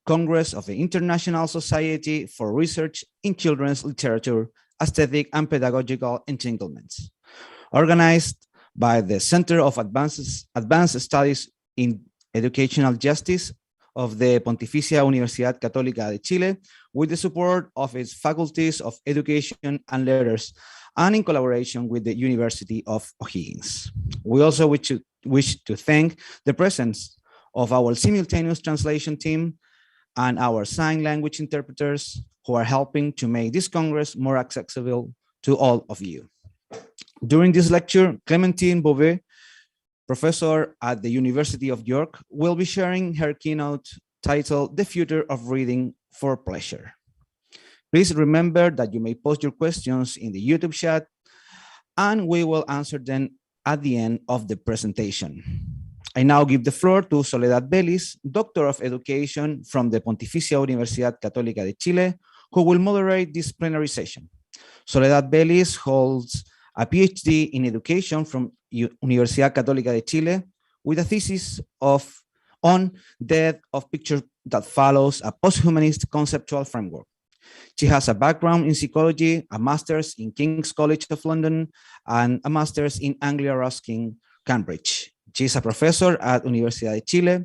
Congress of the International Society for Research in Children's Literature, Aesthetic and Pedagogical Entanglements, organized by the Center of Advanced Studies in Educational Justice of the Pontificia Universidad Católica de Chile, with the support of its faculties of Education and Letters, and in collaboration with the University of O'Higgins. We also wish to thank the presence of our simultaneous translation team and our sign language interpreters who are helping to make this Congress more accessible to all of you. During this lecture, Clémentine Beauvais, professor at the University of York, will be sharing her keynote titled "The Future of Reading for Pleasure." Please remember that you may post your questions in the YouTube chat, and we will answer them at the end of the presentation. I now give the floor to Soledad Vélez, Doctor of Education from the Pontificia Universidad Católica de Chile, who will moderate this plenary session. Soledad Vélez holds a PhD in education from Universidad Católica de Chile with a thesis on Death of Picture that follows a post-humanist conceptual framework. She has a background in psychology, a master's in King's College of London, and a master's in Anglia Ruskin, Cambridge. She is a professor at Universidad de Chile,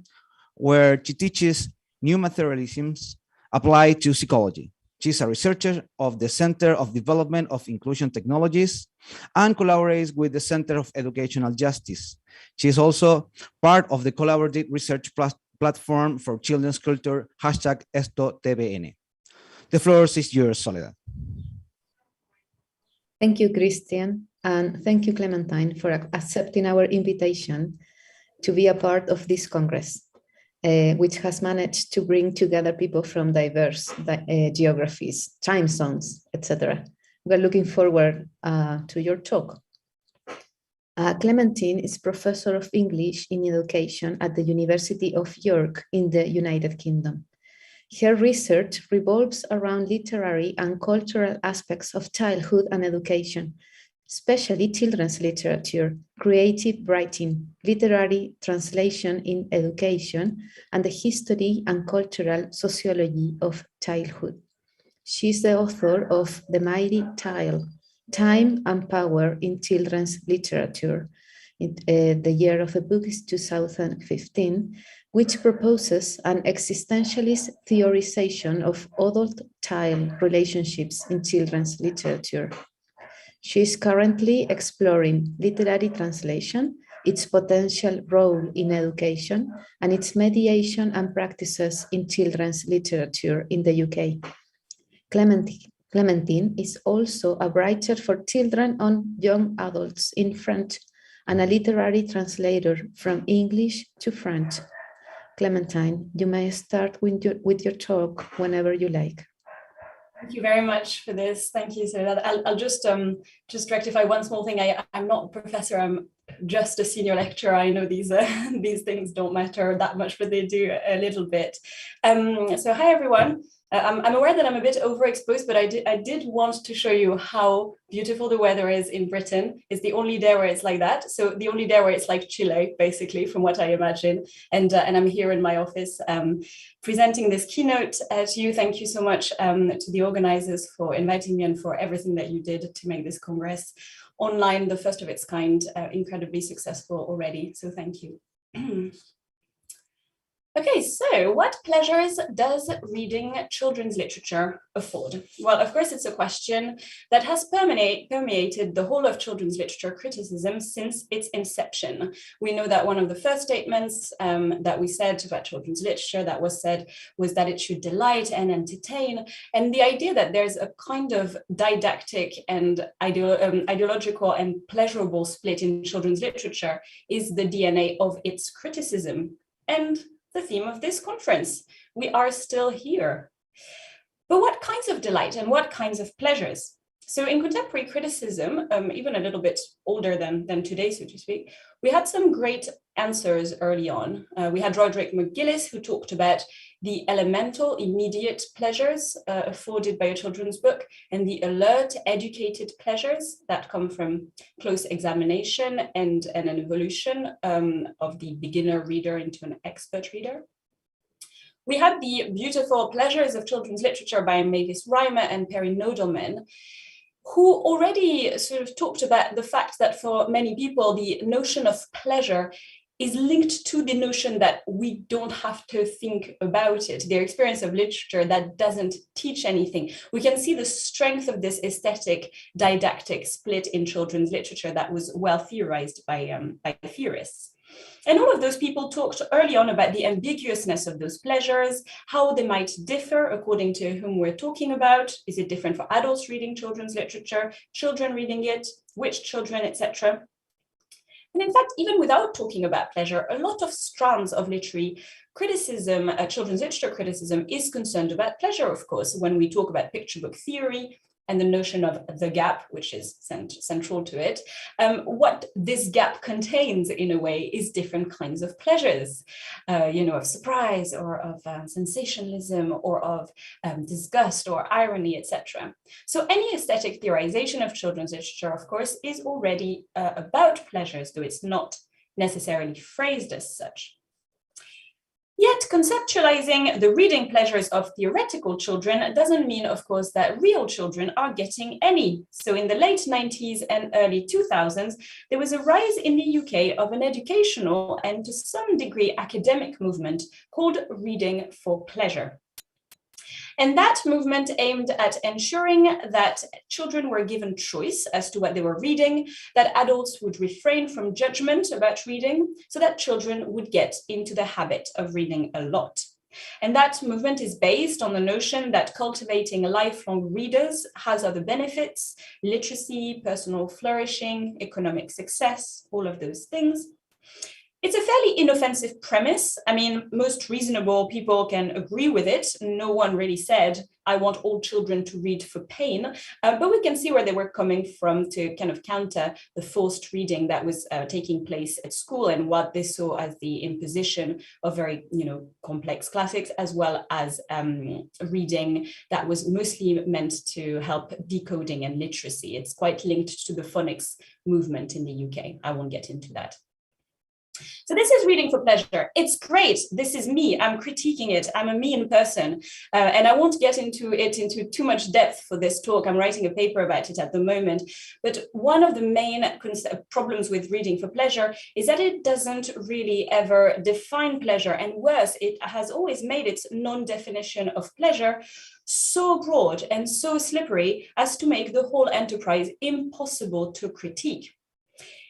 where she teaches new materialisms applied to psychology. She's a researcher of the Center of Development of Inclusion Technologies and collaborates with the Center of Educational Justice. She is also part of the collaborative research platform for children's culture, #EstoTVN. The floor is yours, Soledad. Thank you, Christian, and thank you, Clementine, for accepting our invitation to be a part of this Congress, which has managed to bring together people from diverse geographies, time zones, etc. We're looking forward to your talk. Clementine is professor of English in education at the University of York in the United Kingdom. Her research revolves around literary and cultural aspects of childhood and education, especially children's literature, creative writing, literary translation in education, and the history and cultural sociology of childhood. She is the author of The Mighty Tile, Time and Power in Children's Literature. The year of the book is 2015, which proposes an existentialist theorization of adult-child relationships in children's literature. She is currently exploring literary translation, its potential role in education, and its mediation and practices in children's literature in the UK. Clementine is also a writer for children and young adults in French and a literary translator from English to French. Clementine, you may start with your talk whenever you like. Thank you very much for this. Thank you, Soledad. I'll just rectify one small thing. I'm not a professor. I'm just a senior lecturer. I know these things don't matter that much, but they do a little bit. So hi, everyone. I'm aware that I'm a bit overexposed, but I did want to show you how beautiful the weather is in Britain. It's the only day where it's like that. So the only day where it's like Chile, basically, from what I imagine. And I'm here in my office presenting this keynote to you. Thank you so much to the organizers for inviting me and for everything that you did to make this Congress online, the first of its kind, incredibly successful already. So thank you. Okay, so what pleasures does reading children's literature afford? Well, of course, it's a question that has permeated the whole of children's literature criticism since its inception. We know that one of the first statements that we said about children's literature that was said was that it should delight and entertain. And the idea that there's a kind of didactic and ideological and pleasurable split in children's literature is the DNA of its criticism. And the theme of this conference. We are still here. But what kinds of delight and what kinds of pleasures? So in contemporary criticism, even a little bit older than today, so to speak, we had some great answers early on. We had Roderick McGillis, who talked about the elemental, immediate pleasures afforded by a children's book, and the alert, educated pleasures that come from close examination and an evolution of the beginner reader into an expert reader. We had the beautiful Pleasures of Children's Literature by Mavis Reimer and Perry Nodelman, who already sort of talked about the fact that for many people, the notion of pleasure is linked to the notion that we don't have to think about it, their experience of literature that doesn't teach anything. We can see the strength of this aesthetic didactic split in children's literature that was well theorized by theorists. And all of those people talked early on about the ambiguousness of those pleasures, how they might differ according to whom we're talking about. Is it different for adults reading children's literature, children reading it, which children, etc.? And in fact, even without talking about pleasure, a lot of strands of literary criticism, children's literature criticism, is concerned about pleasure, of course, when we talk about picture book theory and the notion of the gap, which is central to it. What this gap contains, in a way, is different kinds of pleasures, of surprise or of sensationalism or of disgust or irony, etc. So any aesthetic theorization of children's literature, of course, is already about pleasures, though it's not necessarily phrased as such. Yet conceptualizing the reading pleasures of theoretical children doesn't mean, of course, that real children are getting any. So in the late 90s and early 2000s, there was a rise in the UK of an educational and to some degree academic movement called Reading for Pleasure. And that movement aimed at ensuring that children were given choice as to what they were reading, that adults would refrain from judgment about reading, so that children would get into the habit of reading a lot. And that movement is based on the notion that cultivating lifelong readers has other benefits: literacy, personal flourishing, economic success, all of those things. It's a fairly inoffensive premise. I mean, most reasonable people can agree with it. No one really said, I want all children to read for pain, but we can see where they were coming from to kind of counter the forced reading that was taking place at school and what they saw as the imposition of very, complex classics, as well as reading that was mostly meant to help decoding and literacy. It's quite linked to the phonics movement in the UK. I won't get into that. So this is Reading for Pleasure. It's great. This is me. I'm critiquing it. I'm a mean person. And I won't get into too much depth for this talk. I'm writing a paper about it at the moment. But one of the main problems with Reading for Pleasure is that it doesn't really ever define pleasure. And worse, it has always made its non-definition of pleasure so broad and so slippery as to make the whole enterprise impossible to critique.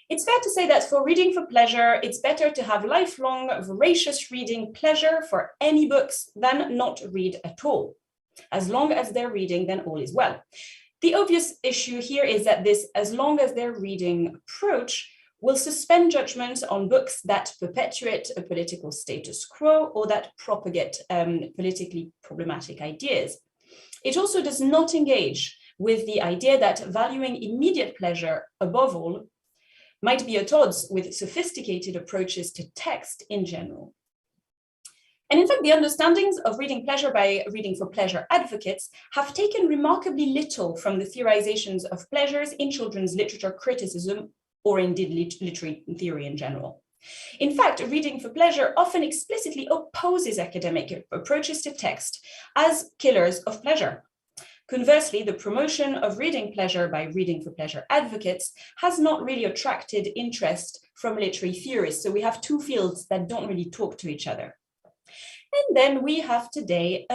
It's fair to say that for Reading for Pleasure, it's better to have lifelong, voracious reading pleasure for any books than not read at all. As long as they're reading, then all is well. The obvious issue here is that this as long as they're reading approach will suspend judgment on books that perpetuate a political status quo or that propagate politically problematic ideas. It also does not engage with the idea that valuing immediate pleasure above all might be at odds with sophisticated approaches to text in general. And in fact, the understandings of reading pleasure by Reading for Pleasure advocates have taken remarkably little from the theorizations of pleasures in children's literature criticism, or indeed literary theory in general. In fact, Reading for Pleasure often explicitly opposes academic approaches to text as killers of pleasure. Conversely, the promotion of reading pleasure by Reading for Pleasure advocates has not really attracted interest from literary theorists. So we have two fields that don't really talk to each other. And then we have today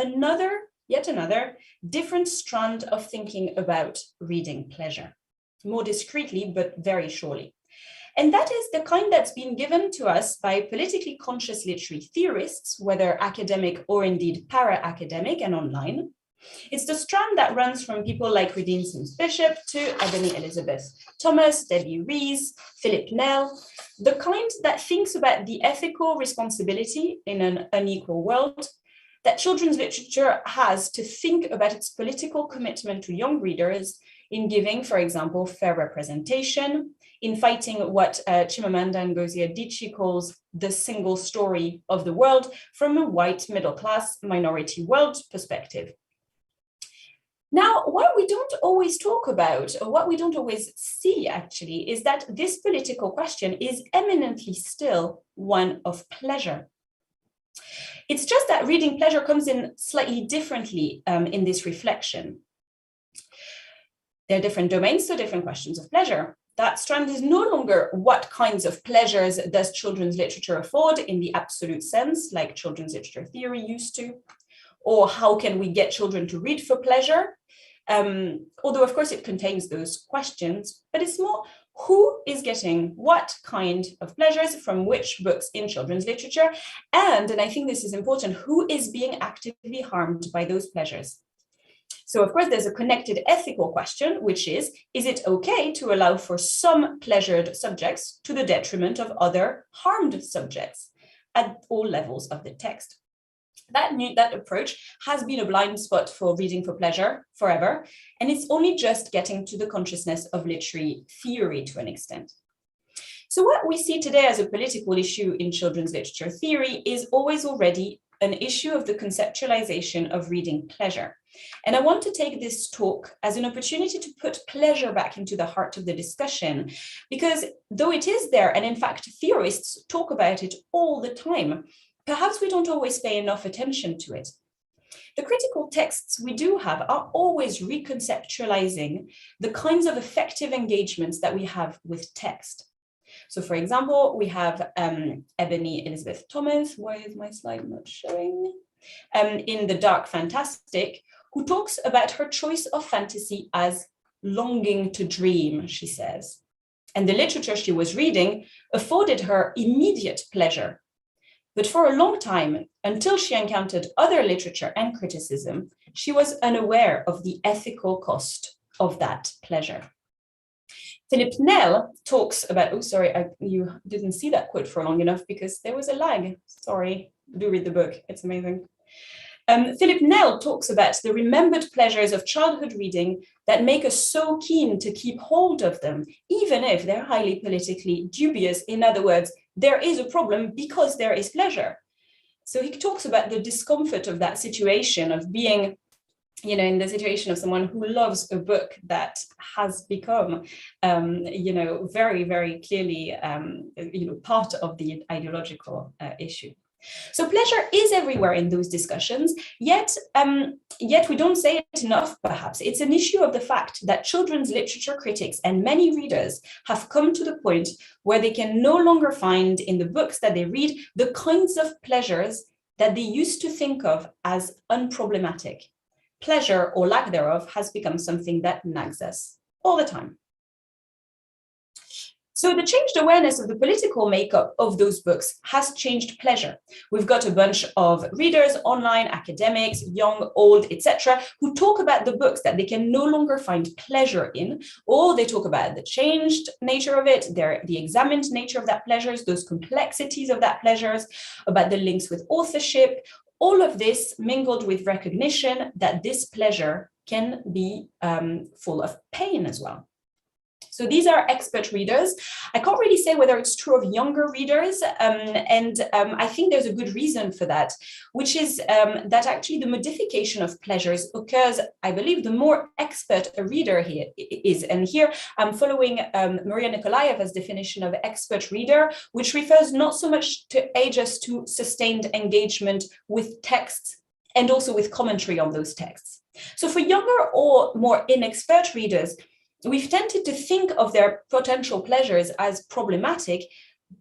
yet another different strand of thinking about reading pleasure, more discreetly, but very surely. And that is the kind that's been given to us by politically conscious literary theorists, whether academic or indeed para-academic and online. It's the strand that runs from people like Redine Sims-Bishop to Ebony Elizabeth Thomas, Debbie Rees, Philip Nell, the kind that thinks about the ethical responsibility in an unequal world that children's literature has to think about its political commitment to young readers in giving, for example, fair representation, in fighting what Chimamanda Ngozi Adichie calls the single story of the world from a white middle-class minority world perspective. Now, what we don't always talk about, or what we don't always see actually, is that this political question is eminently still one of pleasure. It's just that reading pleasure comes in slightly differently in this reflection. There are different domains, so different questions of pleasure. That strand is no longer what kinds of pleasures does children's literature afford in the absolute sense, like children's literature theory used to, or how can we get children to read for pleasure? Although, of course, it contains those questions, but it's more who is getting what kind of pleasures from which books in children's literature, and I think this is important, who is being actively harmed by those pleasures. So, of course, there's a connected ethical question, which is it okay to allow for some pleasured subjects to the detriment of other harmed subjects at all levels of the text? That approach has been a blind spot for reading for pleasure forever, and it's only just getting to the consciousness of literary theory to an extent. So what we see today as a political issue in children's literature theory is always already an issue of the conceptualization of reading pleasure. And I want to take this talk as an opportunity to put pleasure back into the heart of the discussion, because though it is there, and in fact, theorists talk about it all the time, perhaps we don't always pay enough attention to it. The critical texts we do have are always reconceptualizing the kinds of effective engagements that we have with text. So, for example, we have Ebony Elizabeth Thomas, why is my slide not showing? In The Dark Fantastic, who talks about her choice of fantasy as longing to dream, she says. And the literature she was reading afforded her immediate pleasure. But for a long time, until she encountered other literature and criticism, she was unaware of the ethical cost of that pleasure. Philip Nell talks about, you didn't see that quote for long enough because there was a lag. Sorry, do read the book, it's amazing. Philip Nell talks about the remembered pleasures of childhood reading that make us so keen to keep hold of them, even if they're highly politically dubious. In other words, there is a problem because there is pleasure. So he talks about the discomfort of that situation of being, in the situation of someone who loves a book that has become, very, very clearly, part of the ideological issue. So pleasure is everywhere in those discussions, yet we don't say it enough, perhaps. It's an issue of the fact that children's literature critics and many readers have come to the point where they can no longer find in the books that they read the kinds of pleasures that they used to think of as unproblematic. Pleasure, or lack thereof, has become something that nags us all the time. So the changed awareness of the political makeup of those books has changed pleasure. We've got a bunch of readers online, academics, young, old, etc., who talk about the books that they can no longer find pleasure in, or they talk about the changed nature of it, the examined nature of that pleasures, those complexities of that pleasures, about the links with authorship. All of this mingled with recognition that this pleasure can be full of pain as well. So these are expert readers. I can't really say whether it's true of younger readers, and I think there's a good reason for that, which is that actually the modification of pleasures occurs, I believe, the more expert a reader here is. And here I'm following Maria Nikolaeva's definition of expert reader, which refers not so much to age as to sustained engagement with texts and also with commentary on those texts. So for younger or more inexpert readers, we've tended to think of their potential pleasures as problematic,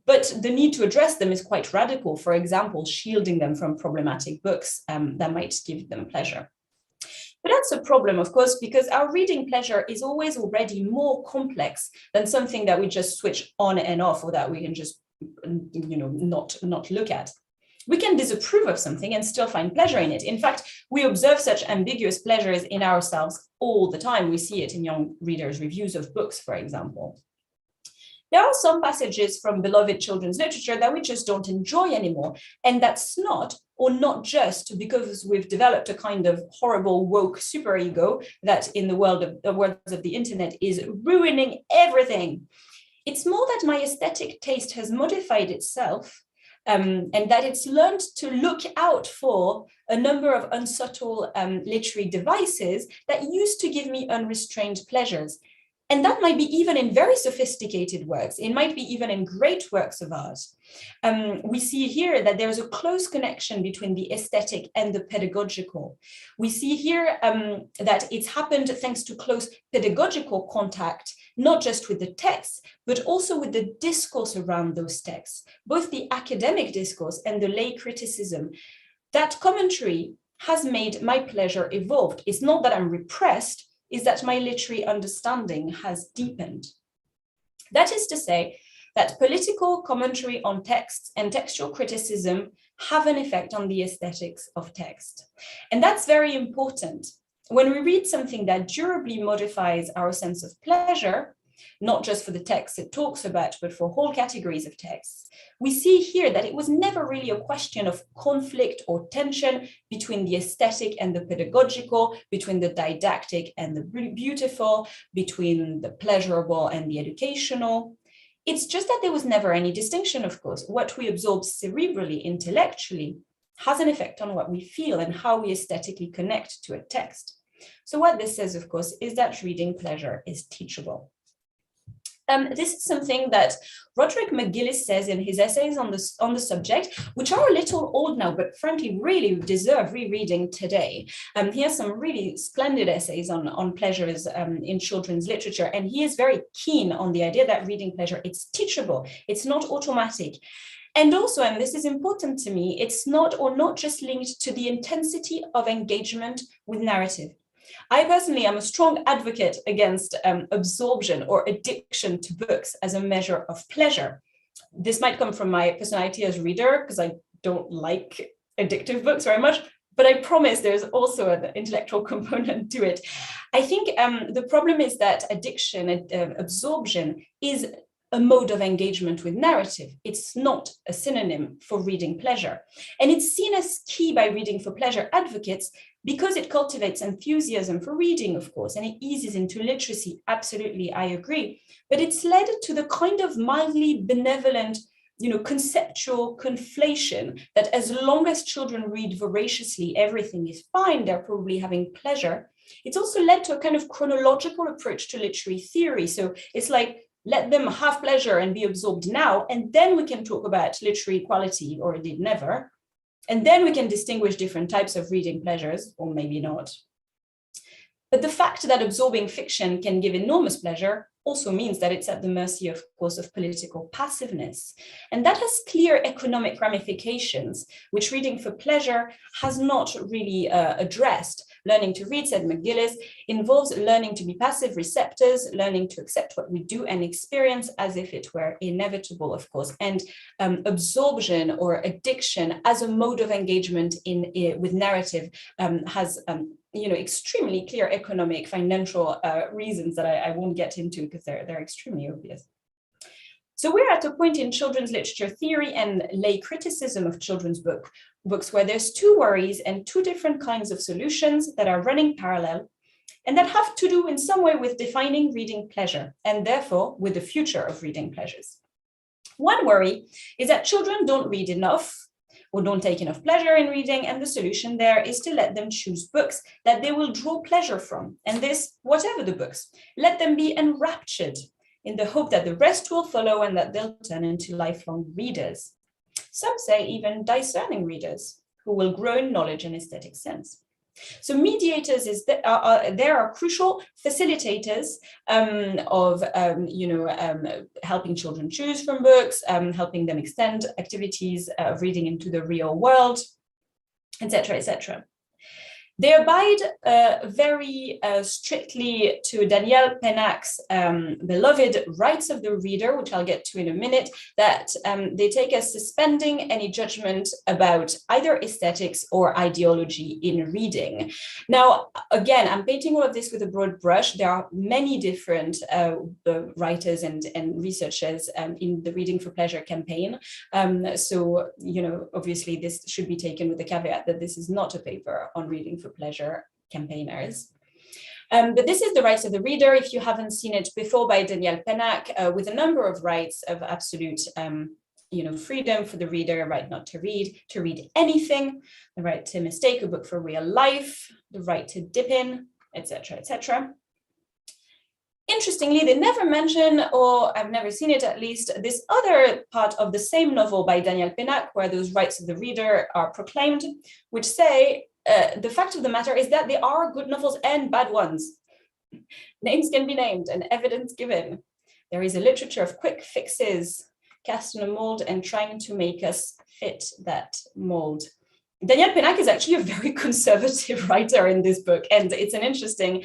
but the need to address them is quite radical. For example, shielding them from problematic books that might give them pleasure. But that's a problem, of course, because our reading pleasure is always already more complex than something that we just switch on and off, or that we can just, not look at. We can disapprove of something and still find pleasure in it. In fact, we observe such ambiguous pleasures in ourselves all the time. We see it in young readers' reviews of books, for example. There are some passages from beloved children's literature that we just don't enjoy anymore. And that's not, or not just because we've developed a kind of horrible woke superego that in the world of the internet is ruining everything. It's more that my aesthetic taste has modified itself, and that it's learned to look out for a number of unsubtle literary devices that used to give me unrestrained pleasures. And that might be even in very sophisticated works. It might be even in great works of art. We see here that there is a close connection between the aesthetic and the pedagogical. We see here that it's happened thanks to close pedagogical contact, not just with the text, but also with the discourse around those texts, both the academic discourse and the lay criticism. That commentary has made my pleasure evolved. It's not that I'm repressed, is that my literary understanding has deepened. That is to say that political commentary on texts and textual criticism have an effect on the aesthetics of text. And that's very important. When we read something that durably modifies our sense of pleasure, not just for the text it talks about, but for whole categories of texts, we see here that it was never really a question of conflict or tension between the aesthetic and the pedagogical, between the didactic and the beautiful, between the pleasurable and the educational. It's just that there was never any distinction, of course. What we absorb cerebrally, intellectually, has an effect on what we feel and how we aesthetically connect to a text. So what this says, of course, is that reading pleasure is teachable. This is something that Roderick McGillis says in his essays on the subject, which are a little old now, but frankly really deserve rereading today. He has some really splendid essays on pleasures in children's literature, and he is very keen on the idea that reading pleasure, it's teachable, it's not automatic. And also, and this is important to me, it's not just linked to the intensity of engagement with narrative. I personally am a strong advocate against absorption or addiction to books as a measure of pleasure. This might come from my personality as a reader, because I don't like addictive books very much, but I promise there's also an intellectual component to it. I think the problem is that addiction, absorption is a mode of engagement with narrative. It's not a synonym for reading pleasure. And it's seen as key by reading for pleasure advocates because it cultivates enthusiasm for reading, of course, and it eases into literacy. Absolutely, I agree. But it's led to the kind of mildly benevolent, conceptual conflation that as long as children read voraciously, everything is fine, they're probably having pleasure. It's also led to a kind of chronological approach to literary theory. So it's like, let them have pleasure and be absorbed now, and then we can talk about literary quality, or indeed never. And then we can distinguish different types of reading pleasures, or maybe not. But the fact that absorbing fiction can give enormous pleasure also means that it's at the mercy, of course, of political passiveness. And that has clear economic ramifications, which reading for pleasure has not really addressed. Learning to read, said McGillis, involves learning to be passive receptors, learning to accept what we do and experience as if it were inevitable, of course. And absorption or addiction as a mode of engagement with narrative has extremely clear economic, financial reasons that I won't get into because they're extremely obvious. So we're at a point in children's literature theory and lay criticism of children's books where there's two worries and two different kinds of solutions that are running parallel and that have to do in some way with defining reading pleasure and therefore with the future of reading pleasures. One worry is that children don't read enough or don't take enough pleasure in reading, and the solution there is to let them choose books that they will draw pleasure from, and this, whatever the books. Let them be enraptured in the hope that the rest will follow and that they'll turn into lifelong readers. Some say even discerning readers who will grow in knowledge and aesthetic sense. So mediators are crucial facilitators of helping children choose from books, helping them extend activities of reading into the real world, etc., etc. They abide very strictly to Danielle Pennack's beloved rights of the reader, which I'll get to in a minute, that they take as suspending any judgment about either aesthetics or ideology in reading. Now, again, I'm painting all of this with a broad brush. There are many different writers and researchers in the Reading for Pleasure campaign. So, obviously this should be taken with the caveat that this is not a paper on reading for pleasure campaigners. But this is The Rights of the Reader, if you haven't seen it before, by Danielle Pennack, with a number of rights of absolute freedom for the reader, right not to read anything, the right to mistake a book for real life, the right to dip in, etc., etc. Interestingly, they never mention, or I've never seen it at least, this other part of the same novel by Daniel Pennac, where those rights of the reader are proclaimed, which say the fact of the matter is that there are good novels and bad ones. Names can be named and evidence given. There is a literature of quick fixes, cast in a mold and trying to make us fit that mold. Daniel Pennac is actually a very conservative writer in this book, and it's an interesting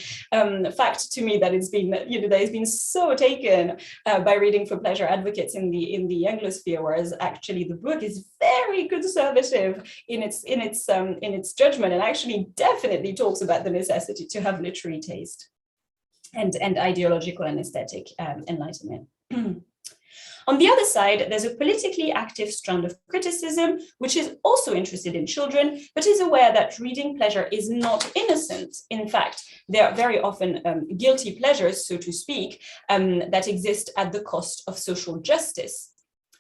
fact to me that it's been, that it's been so taken by reading for pleasure advocates in the Anglosphere, whereas actually the book is very conservative in its judgment, and actually definitely talks about the necessity to have literary taste and ideological and aesthetic enlightenment. On the other side, there's a politically active strand of criticism, which is also interested in children, but is aware that reading pleasure is not innocent. In fact, there are very often guilty pleasures, so to speak, that exist at the cost of social justice.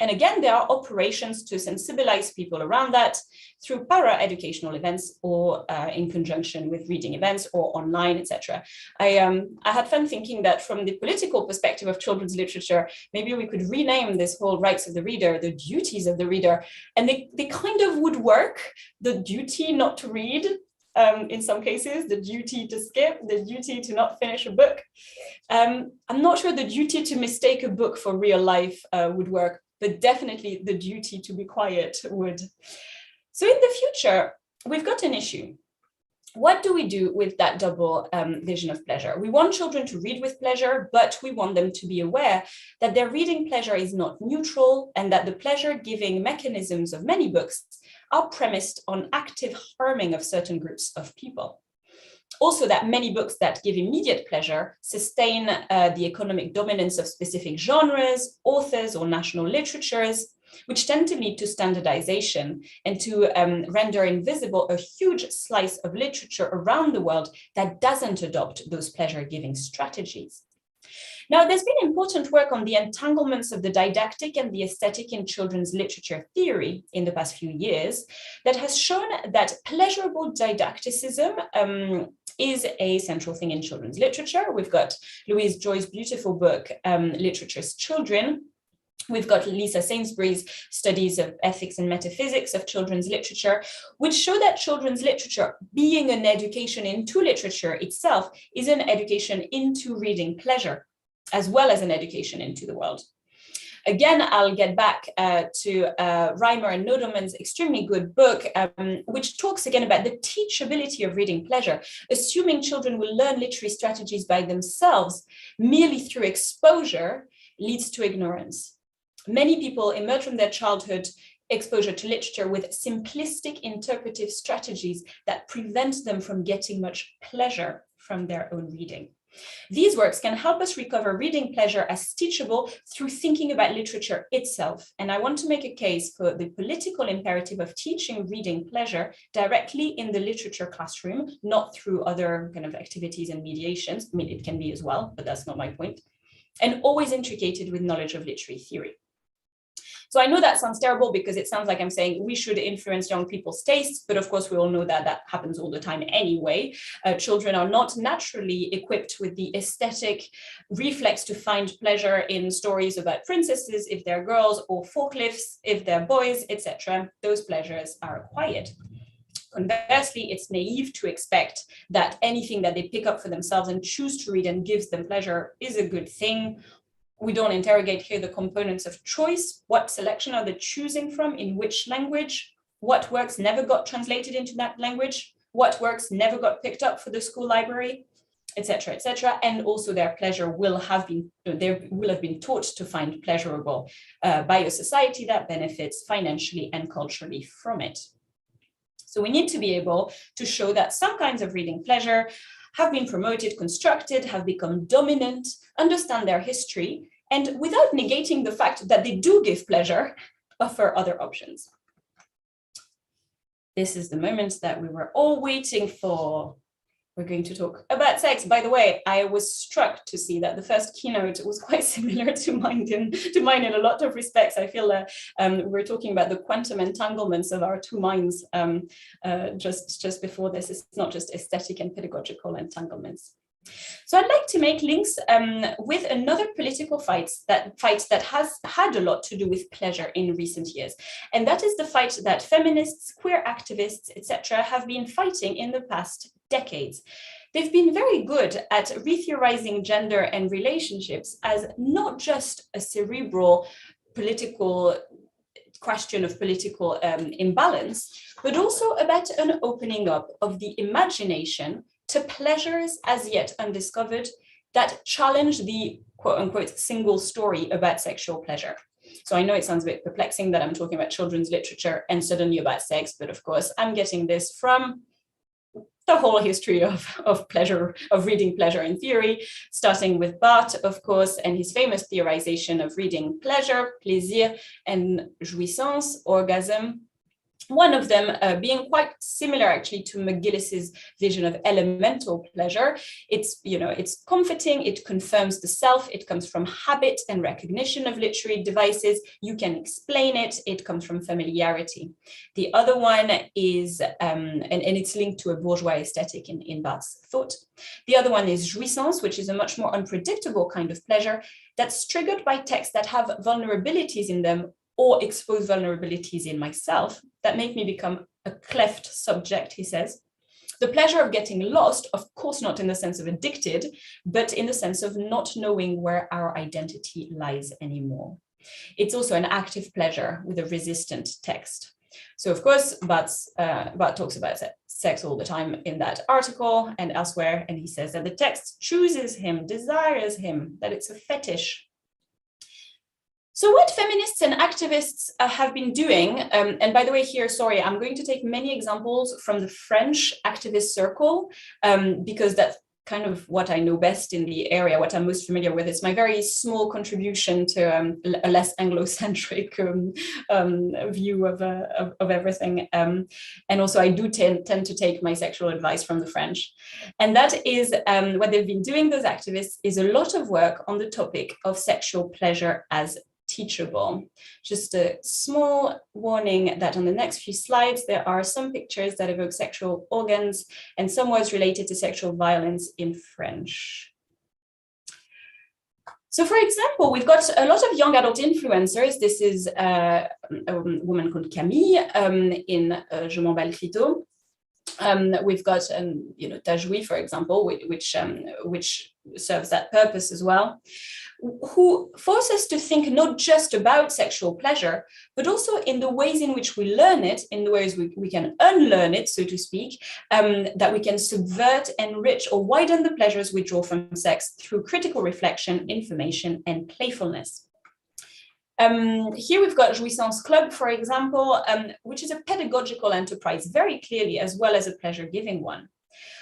And again, there are operations to sensibilize people around that through para-educational events or in conjunction with reading events or online, etc. I had fun thinking that from the political perspective of children's literature, maybe we could rename this whole rights of the reader, the duties of the reader, and they kind of would work. The duty not to read, in some cases, the duty to skip, the duty to not finish a book. I'm not sure the duty to mistake a book for real life would work, but definitely the duty to be quiet would. So in the future, we've got an issue. What do we do with that double vision of pleasure? We want children to read with pleasure, but we want them to be aware that their reading pleasure is not neutral and that the pleasure-giving mechanisms of many books are premised on active harming of certain groups of people. Also, that many books that give immediate pleasure sustain the economic dominance of specific genres, authors, or national literatures, which tend to lead to standardization and to render invisible a huge slice of literature around the world that doesn't adopt those pleasure-giving strategies. Now, there's been important work on the entanglements of the didactic and the aesthetic in children's literature theory in the past few years that has shown that pleasurable didacticism is a central thing in children's literature. We've got Louise Joy's beautiful book, Literature's Children. We've got Lisa Sainsbury's studies of ethics and metaphysics of children's literature, which show that children's literature, being an education into literature itself, is an education into reading pleasure, as well as an education into the world. Again, I'll get back to Reimer and Nodelman's extremely good book, which talks again about the teachability of reading pleasure, assuming children will learn literary strategies by themselves merely through exposure leads to ignorance. Many people emerge from their childhood exposure to literature with simplistic interpretive strategies that prevent them from getting much pleasure from their own reading. These works can help us recover reading pleasure as teachable through thinking about literature itself. And I want to make a case for the political imperative of teaching reading pleasure directly in the literature classroom, not through other kind of activities and mediations. I mean, it can be as well, but that's not my point. And always intricated with knowledge of literary theory. So I know that sounds terrible because it sounds like I'm saying we should influence young people's tastes, but of course we all know that that happens all the time anyway. Children are not naturally equipped with the aesthetic reflex to find pleasure in stories about princesses if they're girls, or forklifts if they're boys, etc. Those pleasures are acquired. Conversely, it's naive to expect that anything that they pick up for themselves and choose to read and gives them pleasure is a good thing. We don't interrogate here the components of choice. What selection are they choosing from, in which language? What works never got translated into that language? What works never got picked up for the school library, etc., etc. And also their pleasure will have been taught to find pleasurable by a society that benefits financially and culturally from it. So we need to be able to show that some kinds of reading pleasure have been promoted, constructed, have become dominant, understand their history, and without negating the fact that they do give pleasure, offer other options. This is the moment that we were all waiting for. We're going to talk about sex. By the way, I was struck to see that the first keynote was quite similar to mine in a lot of respects. I feel that we're talking about the quantum entanglements of our two minds just before this. It's not just aesthetic and pedagogical entanglements. So I'd like to make links with another political fight that has had a lot to do with pleasure in recent years. And that is the fight that feminists, queer activists, etc., have been fighting in the past decades. They've been very good at retheorizing gender and relationships as not just a cerebral political question of political imbalance, but also about an opening up of the imagination to pleasures as yet undiscovered that challenge the quote unquote single story about sexual pleasure. So I know it sounds a bit perplexing that I'm talking about children's literature and suddenly about sex, but of course I'm getting this from the whole history of pleasure, of reading pleasure in theory, starting with Barthes, of course, and his famous theorization of reading pleasure, plaisir, and jouissance, orgasm. One of them being quite similar actually to McGillis's vision of elemental pleasure. It's comforting, it confirms the self, it comes from habit and recognition of literary devices. You can explain it, it comes from familiarity. The other one is, and it's linked to a bourgeois aesthetic in Barthes' thought. The other one is jouissance, which is a much more unpredictable kind of pleasure that's triggered by texts that have vulnerabilities in them or expose vulnerabilities in myself that make me become a cleft subject, he says. The pleasure of getting lost, of course not in the sense of addicted, but in the sense of not knowing where our identity lies anymore. It's also an active pleasure with a resistant text. So of course, Barthes talks about sex all the time in that article and elsewhere, and he says that the text chooses him, desires him, that it's a fetish. So what feminists and activists have been doing, and by the way here, sorry, I'm going to take many examples from the French activist circle, because that's kind of what I know best in the area, what I'm most familiar with. It's my very small contribution to a less Anglo-centric view of everything. And also I do tend to take my sexual advice from the French. And that is what they've been doing, those activists, is a lot of work on the topic of sexual pleasure as teachable. Just a small warning that on the next few slides, there are some pictures that evoke sexual organs and some words related to sexual violence in French. So for example, we've got a lot of young adult influencers. This is a woman called Camille in Je m'emballe Clito. We've got Tajoui, for example, which serves that purpose as well, who force us to think not just about sexual pleasure, but also in the ways in which we learn it, in the ways we can unlearn it, so to speak, that we can subvert, enrich, or widen the pleasures we draw from sex through critical reflection, information, and playfulness. Here we've got Jouissance Club, for example, which is a pedagogical enterprise, very clearly, as well as a pleasure-giving one.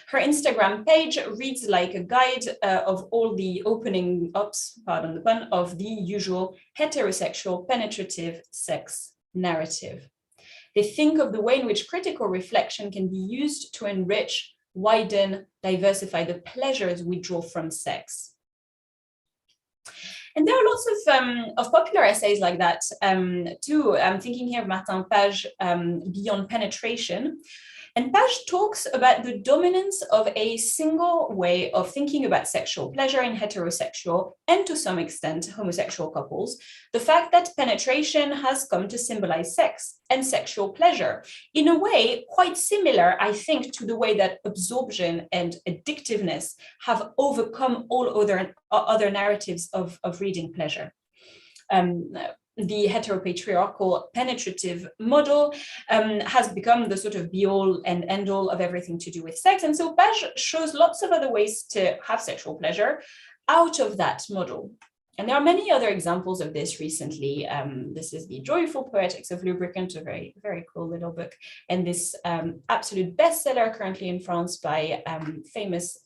Her Instagram page reads like a guide of all the opening ups, pardon the pun, of the usual heterosexual penetrative sex narrative. They think of the way in which critical reflection can be used to enrich, widen, diversify the pleasures we draw from sex. And there are lots of popular essays like that too. I'm thinking here of Martin Page, Beyond Penetration. And Page talks about the dominance of a single way of thinking about sexual pleasure in heterosexual and to some extent homosexual couples. The fact that penetration has come to symbolize sex and sexual pleasure in a way quite similar, I think, to the way that absorption and addictiveness have overcome all other narratives of reading pleasure. The heteropatriarchal penetrative model has become the sort of be-all and end-all of everything to do with sex. And so Page shows lots of other ways to have sexual pleasure out of that model. And there are many other examples of this recently. This is the Joyful Poetics of Lubricant, a very, very cool little book. And this absolute bestseller currently in France by famous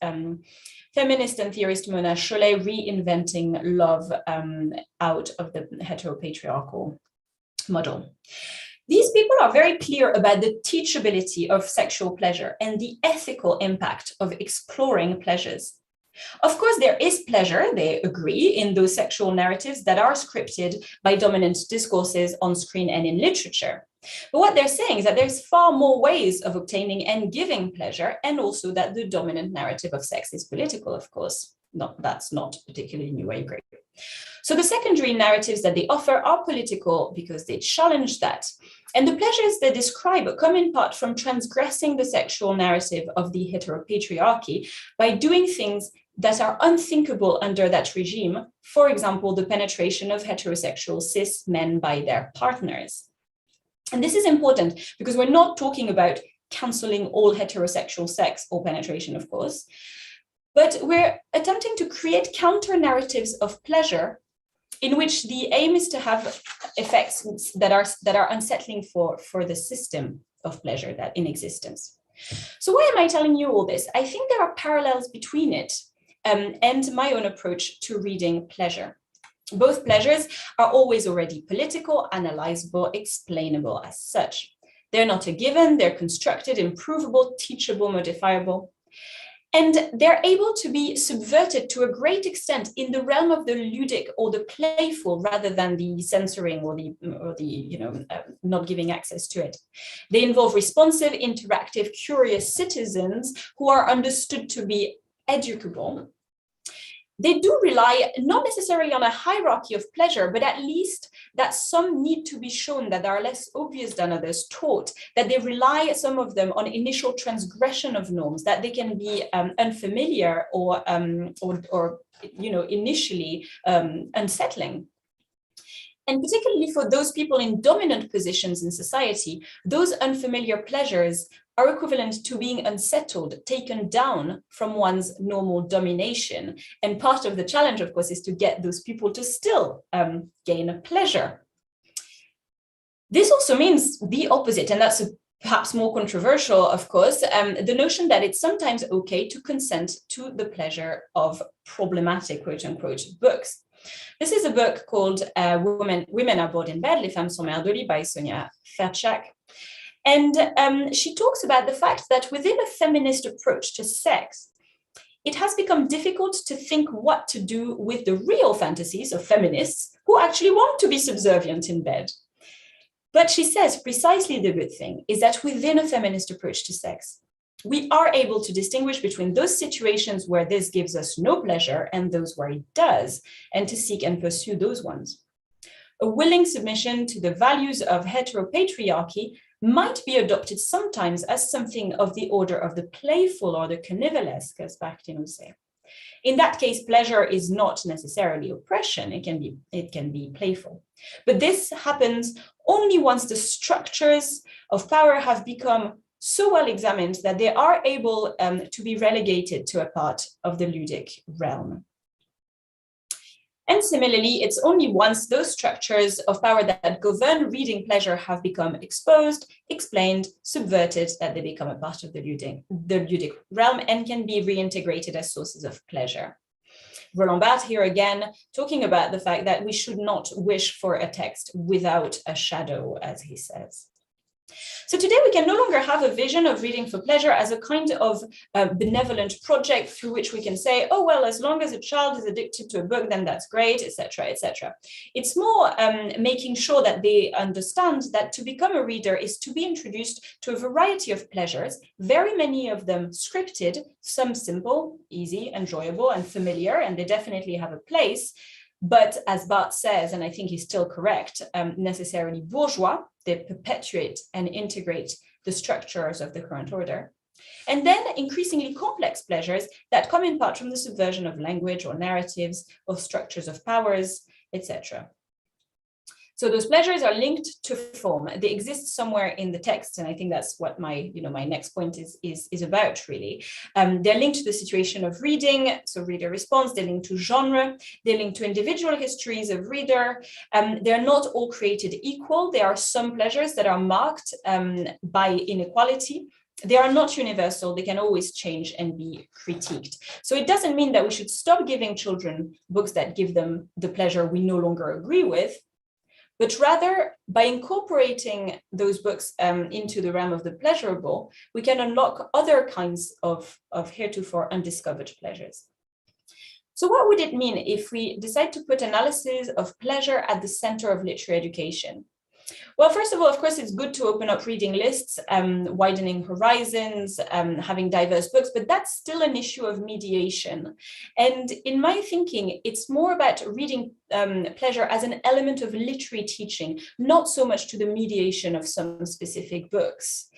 feminist and theorist Mona Chollet, Reinventing Love out of the heteropatriarchal model. These people are very clear about the teachability of sexual pleasure and the ethical impact of exploring pleasures. Of course, there is pleasure, they agree, in those sexual narratives that are scripted by dominant discourses on screen and in literature. But what they're saying is that there's far more ways of obtaining and giving pleasure, and also that the dominant narrative of sex is political, of course. That's not particularly new, I agree. So the secondary narratives that they offer are political because they challenge that. And the pleasures they describe come in part from transgressing the sexual narrative of the heteropatriarchy by doing things that are unthinkable under that regime. For example, the penetration of heterosexual cis men by their partners. And this is important because we're not talking about canceling all heterosexual sex or penetration, of course, but we're attempting to create counter narratives of pleasure in which the aim is to have effects that are unsettling for the system of pleasure that in existence. So why am I telling you all this? I think there are parallels between it and my own approach to reading pleasure. Both pleasures are always already political, analyzable, explainable as such. They're not a given, they're constructed, improvable, teachable, modifiable. And they're able to be subverted to a great extent in the realm of the ludic or the playful, rather than the censoring or the not giving access to it. They involve responsive, interactive, curious citizens who are understood to be educable. They do rely not necessarily on a hierarchy of pleasure, but at least that some need to be shown that are less obvious than others taught, that they rely, some of them, on initial transgression of norms, that they can be unfamiliar or initially unsettling. And particularly for those people in dominant positions in society, those unfamiliar pleasures are equivalent to being unsettled, taken down from one's normal domination. And part of the challenge, of course, is to get those people to still gain a pleasure. This also means the opposite, and that's perhaps more controversial, of course, the notion that it's sometimes okay to consent to the pleasure of problematic, quote unquote, books. This is a book called Women Are Bored in Bed, Les Femmes sont mères de lit by Sonia Ferchak. And she talks about the fact that within a feminist approach to sex, it has become difficult to think what to do with the real fantasies of feminists who actually want to be subservient in bed. But she says precisely the good thing is that within a feminist approach to sex, we are able to distinguish between those situations where this gives us no pleasure and those where it does, and to seek and pursue those ones. A willing submission to the values of heteropatriarchy might be adopted sometimes as something of the order of the playful or the carnivalesque, as Bakhtin would say. In that case, pleasure is not necessarily oppression, it can be playful. But this happens only once the structures of power have become so well examined that they are able to be relegated to a part of the ludic realm. And similarly, it's only once those structures of power that govern reading pleasure have become exposed, explained, subverted, that they become a part of the ludic realm and can be reintegrated as sources of pleasure. Roland Barthes here again, talking about the fact that we should not wish for a text without a shadow, as he says. So today we can no longer have a vision of reading for pleasure as a kind of benevolent project through which we can say, oh, well, as long as a child is addicted to a book, then that's great, etc., etc. It's more making sure that they understand that to become a reader is to be introduced to a variety of pleasures, very many of them scripted, some simple, easy, enjoyable, and familiar, and they definitely have a place. But as Barthes says, and I think he's still correct, necessarily bourgeois, they perpetuate and integrate the structures of the current order. And then increasingly complex pleasures that come in part from the subversion of language or narratives, of structures of powers, etc. So those pleasures are linked to form. They exist somewhere in the text, and I think that's what my next point is about, really. They're linked to the situation of reading, so reader response. They're linked to genre. They're linked to individual histories of reader. They're not all created equal. There are some pleasures that are marked by inequality. They are not universal. They can always change and be critiqued. So it doesn't mean that we should stop giving children books that give them the pleasure we no longer agree with, but rather by incorporating those books into the realm of the pleasurable, we can unlock other kinds of heretofore undiscovered pleasures. So what would it mean if we decide to put analysis of pleasure at the center of literary education? Well, first of all, of course, it's good to open up reading lists, widening horizons, having diverse books, but that's still an issue of mediation. And in my thinking, it's more about reading pleasure as an element of literary teaching, not so much to the mediation of some specific books.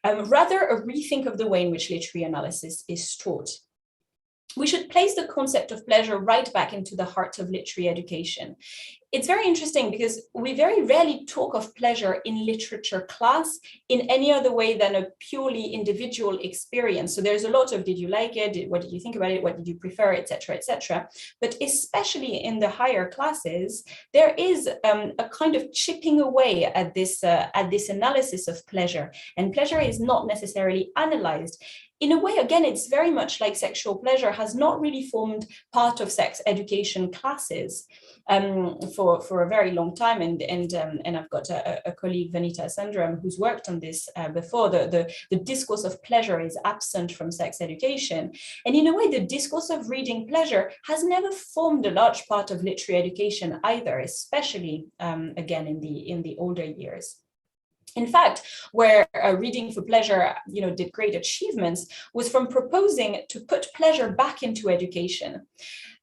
Rather, a rethink of the way in which literary analysis is taught. We should place the concept of pleasure right back into the heart of literary education. It's very interesting because we very rarely talk of pleasure in literature class in any other way than a purely individual experience. So there's a lot of, did you like it? What did you think about it? What did you prefer, etc., etc. But especially in the higher classes, there is a kind of chipping away at this analysis of pleasure. And pleasure is not necessarily analyzed. In a way, again, it's very much like sexual pleasure has not really formed part of sex education classes for a very long time. And I've got a colleague, Vanita Sundram, who's worked on this before. The discourse of pleasure is absent from sex education. And in a way, the discourse of reading pleasure has never formed a large part of literary education either, especially, again, in the older years. In fact, where Reading for Pleasure, did great achievements was from proposing to put pleasure back into education.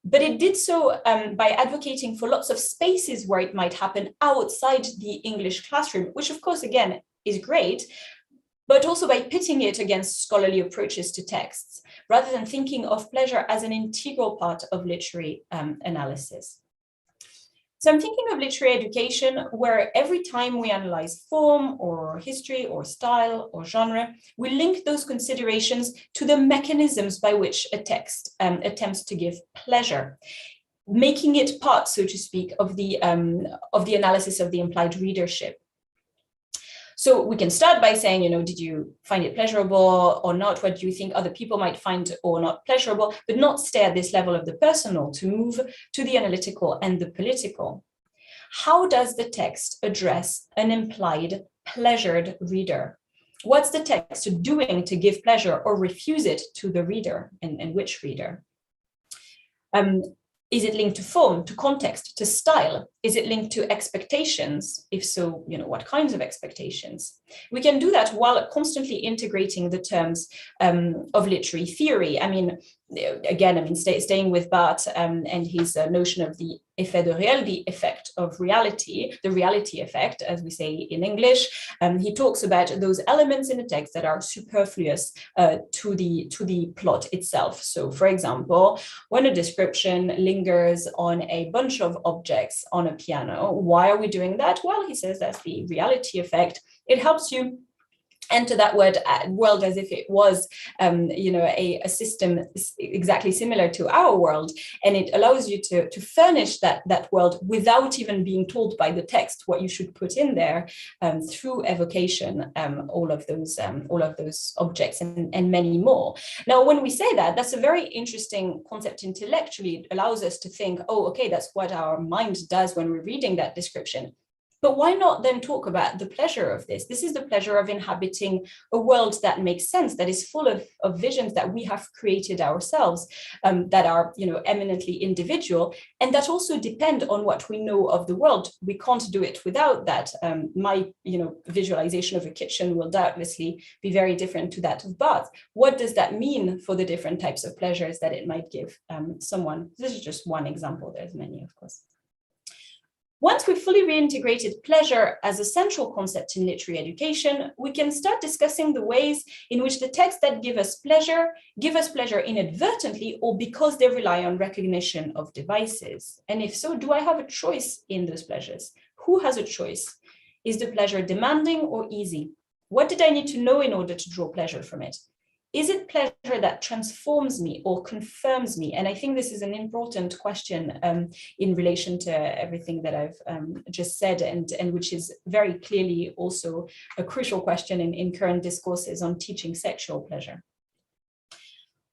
But it did so by advocating for lots of spaces where it might happen outside the English classroom, which of course, again, is great, but also by pitting it against scholarly approaches to texts, rather than thinking of pleasure as an integral part of literary analysis. So I'm thinking of literary education where every time we analyze form or history or style or genre, we link those considerations to the mechanisms by which a text attempts to give pleasure, making it part, so to speak, of the analysis of the implied readership. So we can start by saying, did you find it pleasurable or not? What do you think other people might find or not pleasurable, but not stay at this level of the personal to move to the analytical and the political. How does the text address an implied pleasured reader? What's the text doing to give pleasure or refuse it to the reader, and which reader? Is it linked to form, to context, to style? Is it linked to expectations? If so, what kinds of expectations? We can do that while constantly integrating the terms of literary theory. Staying with Barthes and his notion of the effet de réel, the effect of reality, the reality effect, as we say in English. He talks about those elements in the text that are superfluous to the plot itself. So, for example, when a description lingers on a bunch of objects on a piano, why are we doing that? Well, he says that's the reality effect. It helps you enter that world as if it was, a system exactly similar to our world, and it allows you to furnish that world without even being told by the text what you should put in there, through evocation, all of those objects and many more. Now, when we say that, that's a very interesting concept intellectually. It allows us to think, oh, okay, that's what our mind does when we're reading that description. But why not then talk about the pleasure of this? This is the pleasure of inhabiting a world that makes sense, that is full of visions that we have created ourselves, that are, eminently individual, and that also depend on what we know of the world. We can't do it without that. My, visualization of a kitchen will doubtlessly be very different to that of Barthes. What does that mean for the different types of pleasures that it might give someone? This is just one example. There's many, of course. Once we've fully reintegrated pleasure as a central concept in literary education, we can start discussing the ways in which the texts that give us pleasure inadvertently or because they rely on recognition of devices. And if so, do I have a choice in those pleasures? Who has a choice? Is the pleasure demanding or easy? What did I need to know in order to draw pleasure from it? Is it pleasure that transforms me or confirms me? And I think this is an important question in relation to everything that I've just said, and which is very clearly also a crucial question in current discourses on teaching sexual pleasure.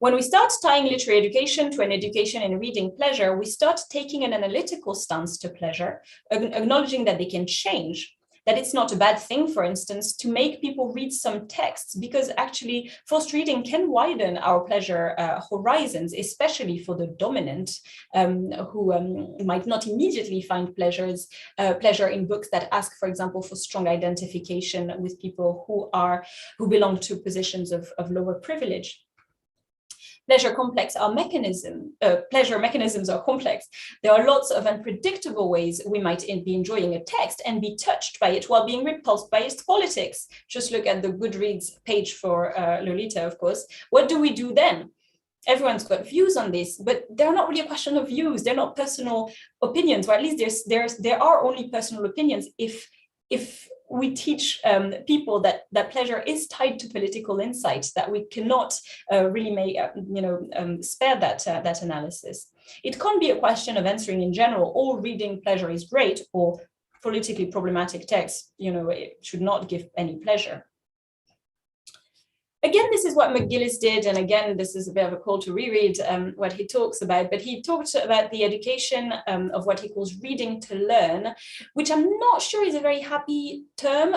When we start tying literary education to an education in reading pleasure, we start taking an analytical stance to pleasure, acknowledging that they can change. that it's not a bad thing, for instance, to make people read some texts, because actually forced reading can widen our pleasure horizons, especially for the dominant, who might not immediately find pleasure in books that ask, for example, for strong identification with people who belong to positions of lower privilege. Pleasure mechanisms are complex. There are lots of unpredictable ways we might be enjoying a text and be touched by it while being repulsed by its politics. Just look at the Goodreads page for Lolita, of course. What do we do then? Everyone's got views on this, but they're not really a question of views. They're not personal opinions, or at least there are only personal opinions if we teach people that pleasure is tied to political insight, that we cannot really make, spare that analysis. It can't be a question of answering in general, all reading pleasure is great, or politically problematic texts, it should not give any pleasure. Again, this is what McGillis did, and again, this is a bit of a call to reread what he talks about, but he talked about the education of what he calls reading to learn, which I'm not sure is a very happy term,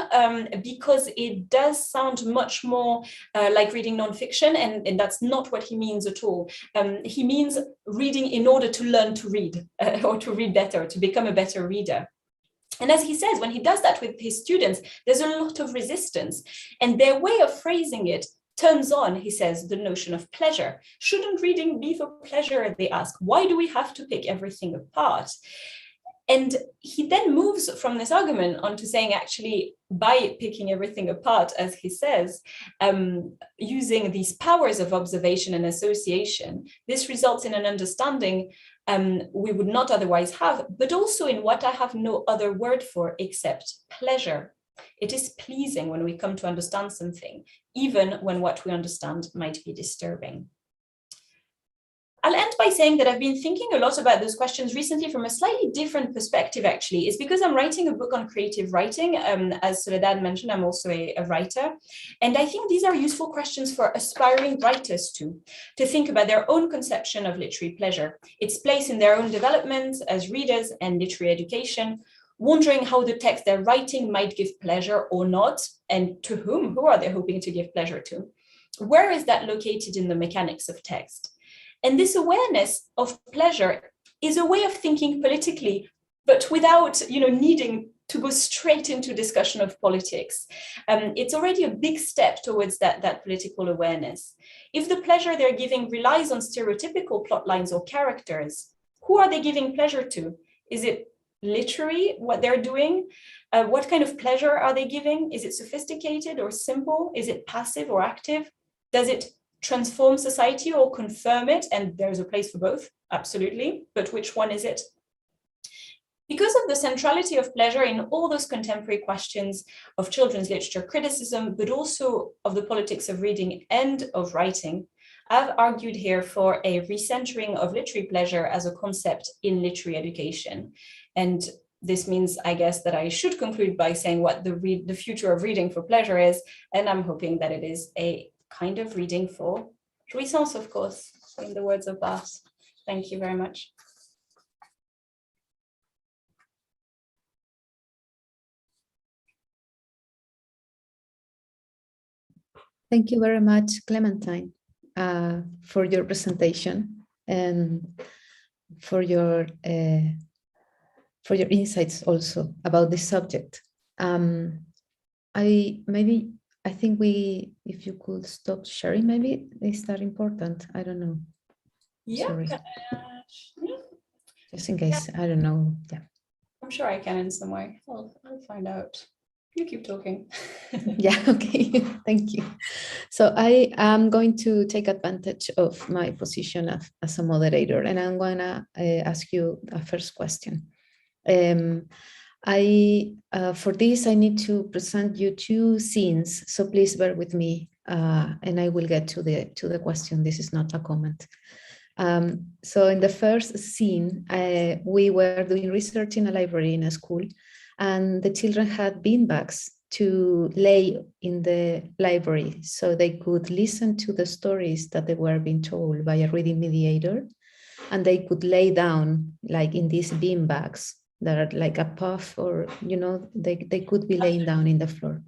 because it does sound much more like reading nonfiction, and that's not what he means at all. He means reading in order to learn to read, or to read better, to become a better reader. And as he says, when he does that with his students, there's a lot of resistance. And their way of phrasing it turns on, he says, the notion of pleasure. Shouldn't reading be for pleasure, they ask. Why do we have to pick everything apart? And he then moves from this argument onto saying, actually, by picking everything apart, as he says, using these powers of observation and association, this results in an understanding we would not otherwise have, but also in what I have no other word for except pleasure. It is pleasing when we come to understand something, even when what we understand might be disturbing. I'll end by saying that I've been thinking a lot about those questions recently from a slightly different perspective, actually. It's because I'm writing a book on creative writing. As Soledad mentioned, I'm also a writer. And I think these are useful questions for aspiring writers to think about their own conception of literary pleasure, its place in their own development as readers and literary education, wondering how the text they're writing might give pleasure or not, and to whom, who are they hoping to give pleasure to? Where is that located in the mechanics of text? And this awareness of pleasure is a way of thinking politically, but without needing to go straight into discussion of politics. It's already a big step towards that political awareness. If the pleasure they're giving relies on stereotypical plot lines or characters, who are they giving pleasure to? Is it literary, what they're doing? What kind of pleasure are they giving? Is it sophisticated or simple? Is it passive or active? Does it transform society or confirm it? And there's a place for both, absolutely. But which one is it? Because of the centrality of pleasure in all those contemporary questions of children's literature criticism, but also of the politics of reading and of writing, I've argued here for a recentering of literary pleasure as a concept in literary education. And this means, I guess, that I should conclude by saying what the future of reading for pleasure is, and I'm hoping that it is a kind of reading for jouissance, of course, in the words of Bart. Thank you very much. Thank you very much, Clementine, for your presentation and for your insights also about this subject. I think if you could stop sharing, maybe is that important? I don't know. Yeah. Sorry. Just in case, I don't know. Yeah. I'm sure I can in some way. I'll find out. You keep talking. Yeah, okay, thank you. So I am going to take advantage of my position as a moderator, and I'm going to ask you a first question. For this, I need to present you two scenes, so please bear with me, and I will get to the question. This is not a comment. So in the first scene, we were doing research in a library in a school, and the children had beanbags to lay in the library so they could listen to the stories that they were being told by a reading mediator, and they could lay down like in these beanbags that are like a puff, or, you know, they could be laying down in the floor.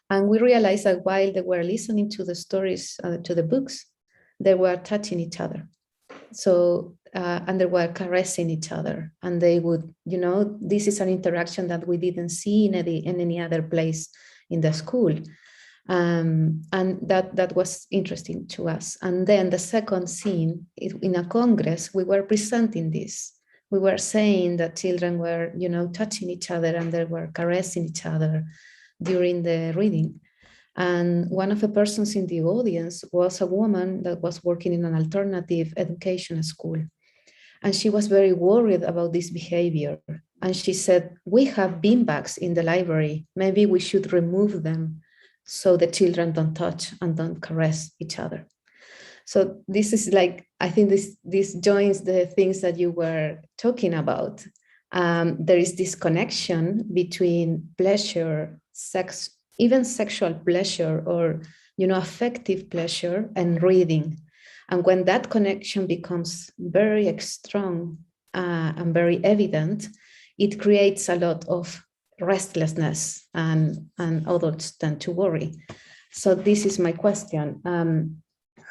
And we realized that while they were listening to the stories, to the books, they were touching each other. So, and they were caressing each other. And they would, you know, this is an interaction that we didn't see in any other place in the school. And that was interesting to us. And then the second scene, in a congress, we were presenting this. We were saying that children were, you know, touching each other and they were caressing each other during the reading. And one of the persons in the audience was a woman that was working in an alternative education school. And she was very worried about this behavior. And she said, we have beanbags in the library. Maybe we should remove them so the children don't touch and don't caress each other. So this is like, I think this joins the things that you were talking about. There is this connection between pleasure, sex, even sexual pleasure, or, you know, affective pleasure, and reading. And when that connection becomes very strong and very evident, it creates a lot of restlessness, and adults tend to worry. So this is my question.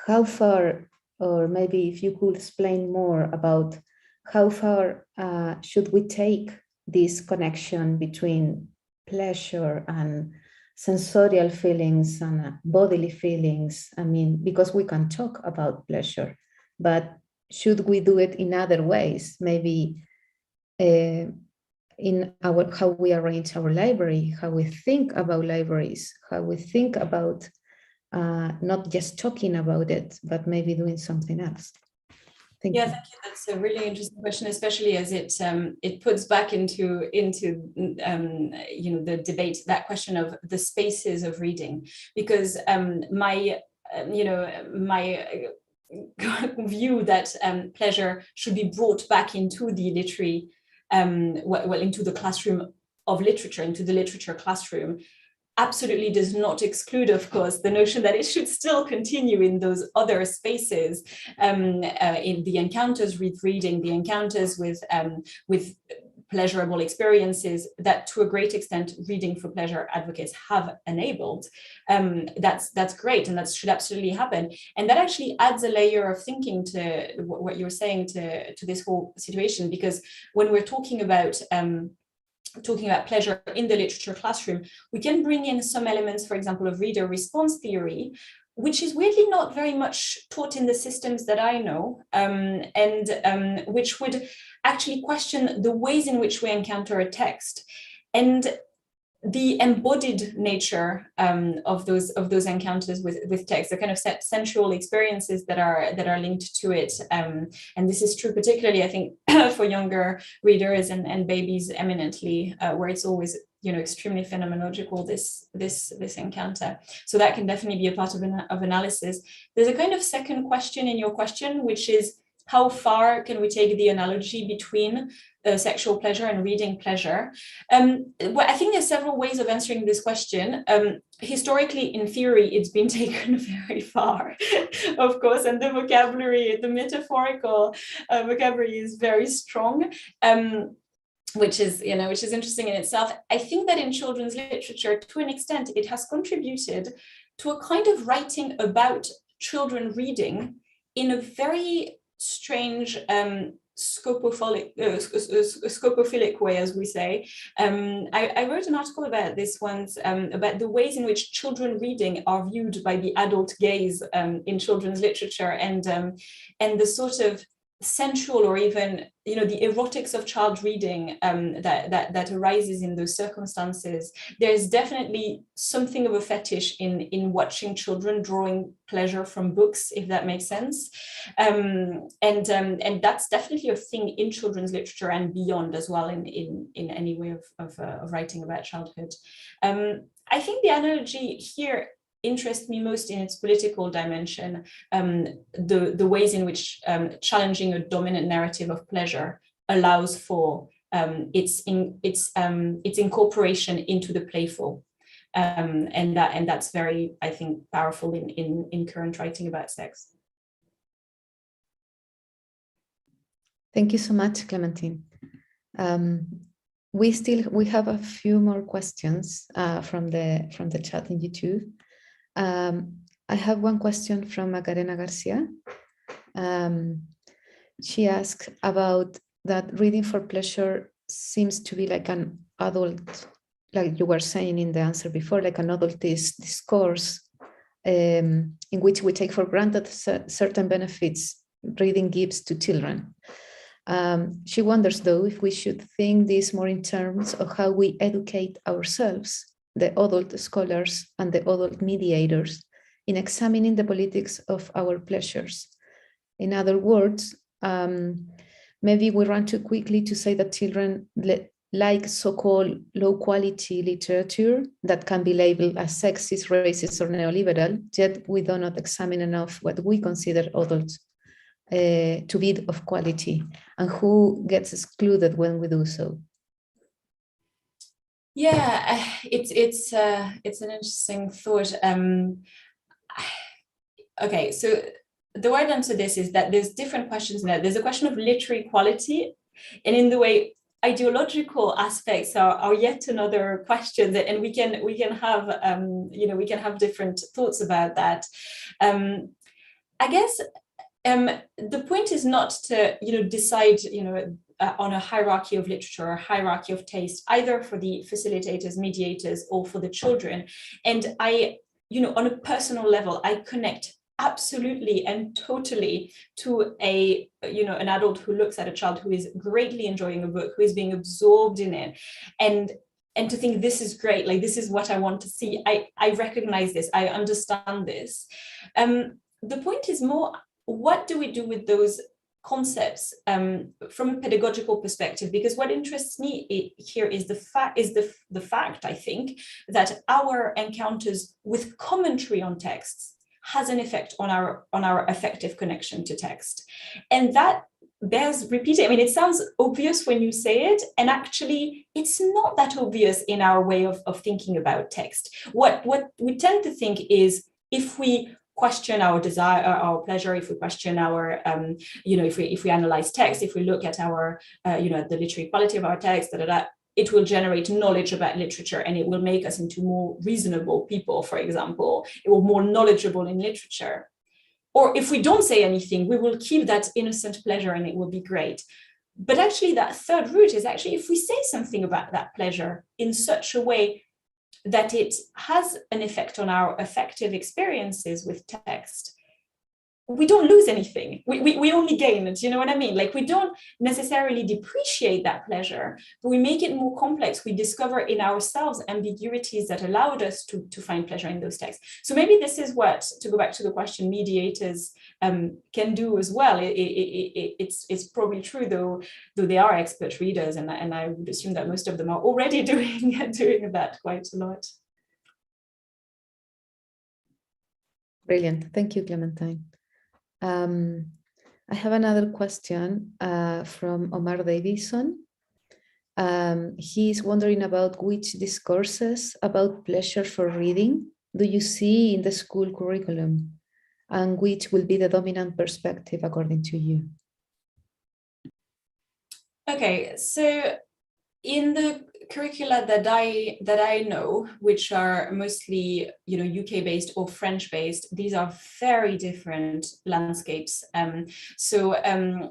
How far, or maybe if you could explain more about how far should we take this connection between pleasure and sensorial feelings and bodily feelings? I mean, because we can talk about pleasure, but should we do it in other ways? Maybe in how we arrange our library, how we think about libraries, how we think about not just talking about it, but maybe doing something else. Thank you. Thank you. That's a really interesting question, especially as it puts back into you know, the debate, that question of the spaces of reading, because my view that pleasure should be brought back into the literary, into the classroom of literature, into the literature classroom, absolutely does not exclude, of course, the notion that it should still continue in those other spaces, in the encounters with reading, the encounters with pleasurable experiences that, to a great extent, reading for pleasure advocates have enabled. That's great, and that should absolutely happen. And that actually adds a layer of thinking to what you're saying to this whole situation, because when we're talking about pleasure in the literature classroom, we can bring in some elements, for example, of reader response theory, which is weirdly not very much taught in the systems that I know, and which would actually question the ways in which we encounter a text and the embodied nature of those encounters with text, the kind of sensual experiences that are linked to it, and this is true particularly, I think, for younger readers and babies eminently, where it's always, you know, extremely phenomenological, this encounter. So that can definitely be a part of analysis. There's a kind of second question in your question, which is, how far can we take the analogy between sexual pleasure and reading pleasure? Well, I think there's several ways of answering this question. Historically, in theory, it's been taken very far, of course, and the vocabulary, the metaphorical vocabulary is very strong. Which is interesting in itself. I think that in children's literature, to an extent, it has contributed to a kind of writing about children reading in a very strange scopophilic way, as we say. I wrote an article about this once, about the ways in which children reading are viewed by the adult gaze in children's literature, and the sort of sensual, or even, you know, the erotics of child reading that arises in those circumstances. There's definitely something of a fetish in watching children drawing pleasure from books, if that makes sense, and that's definitely a thing in children's literature and beyond as well, in any way of writing about childhood. I think the analogy here interests me most in its political dimension, the ways in which challenging a dominant narrative of pleasure allows for its incorporation into the playful, and that's very, I think, powerful in current writing about sex. Thank you so much, Clementine. We have a few more questions from the chat in YouTube. I have one question from Macarena Garcia. She asked about that reading for pleasure seems to be like an adult, like you were saying in the answer before, like an adultist discourse in which we take for granted certain benefits reading gives to children. She wonders, though, if we should think this more in terms of how we educate ourselves, the adult scholars and the adult mediators, in examining the politics of our pleasures. In other words, maybe we run too quickly to say that children like so-called low-quality literature that can be labeled as sexist, racist, or neoliberal, yet we do not examine enough what we consider adults to be of quality, and who gets excluded when we do so. Yeah, it's an interesting thought. Okay, so the way I'd answer this is that there's different questions in there. There's a question of literary quality, and in the way ideological aspects are yet another question, and we can have we can have different thoughts about that. I guess the point is not to decide on a hierarchy of literature or a hierarchy of taste, either for the facilitators, mediators, or for the children. And I, on a personal level, I connect absolutely and totally to an adult who looks at a child who is greatly enjoying a book, who is being absorbed in it, and to think this is great, like this is what I want to see. I recognize this, I understand this. The point is more, what do we do with those concepts from a pedagogical perspective? Because what interests me here is the fact, I think, that our encounters with commentary on texts has an effect on our affective connection to text, and that bears repeating. I mean, it sounds obvious when you say it, and actually it's not that obvious in our way of thinking about text. What we tend to think is, if we question our desire, our pleasure, if we question our, if we analyze text, if we look at our, the literary quality of our text, it will generate knowledge about literature, and it will make us into more reasonable people, for example. It will be more knowledgeable in literature. Or if we don't say anything, we will keep that innocent pleasure and it will be great. But actually, that third route is actually, if we say something about that pleasure in such a way that it has an effect on our affective experiences with text, we don't lose anything. We only gain it. You know what I mean? Like, we don't necessarily depreciate that pleasure, but we make it more complex. We discover in ourselves ambiguities that allowed us to find pleasure in those texts. So maybe this is what, to go back to the question, mediators can do as well. It's probably true, though they are expert readers, and I would assume that most of them are already doing that quite a lot. Brilliant. Thank you, Clementine. I have another question from Omar Davison. He's wondering about which discourses about pleasure for reading do you see in the school curriculum, and which will be the dominant perspective according to you? Okay, so in the curricula that I know, which are mostly UK based or French based, these are very different landscapes. So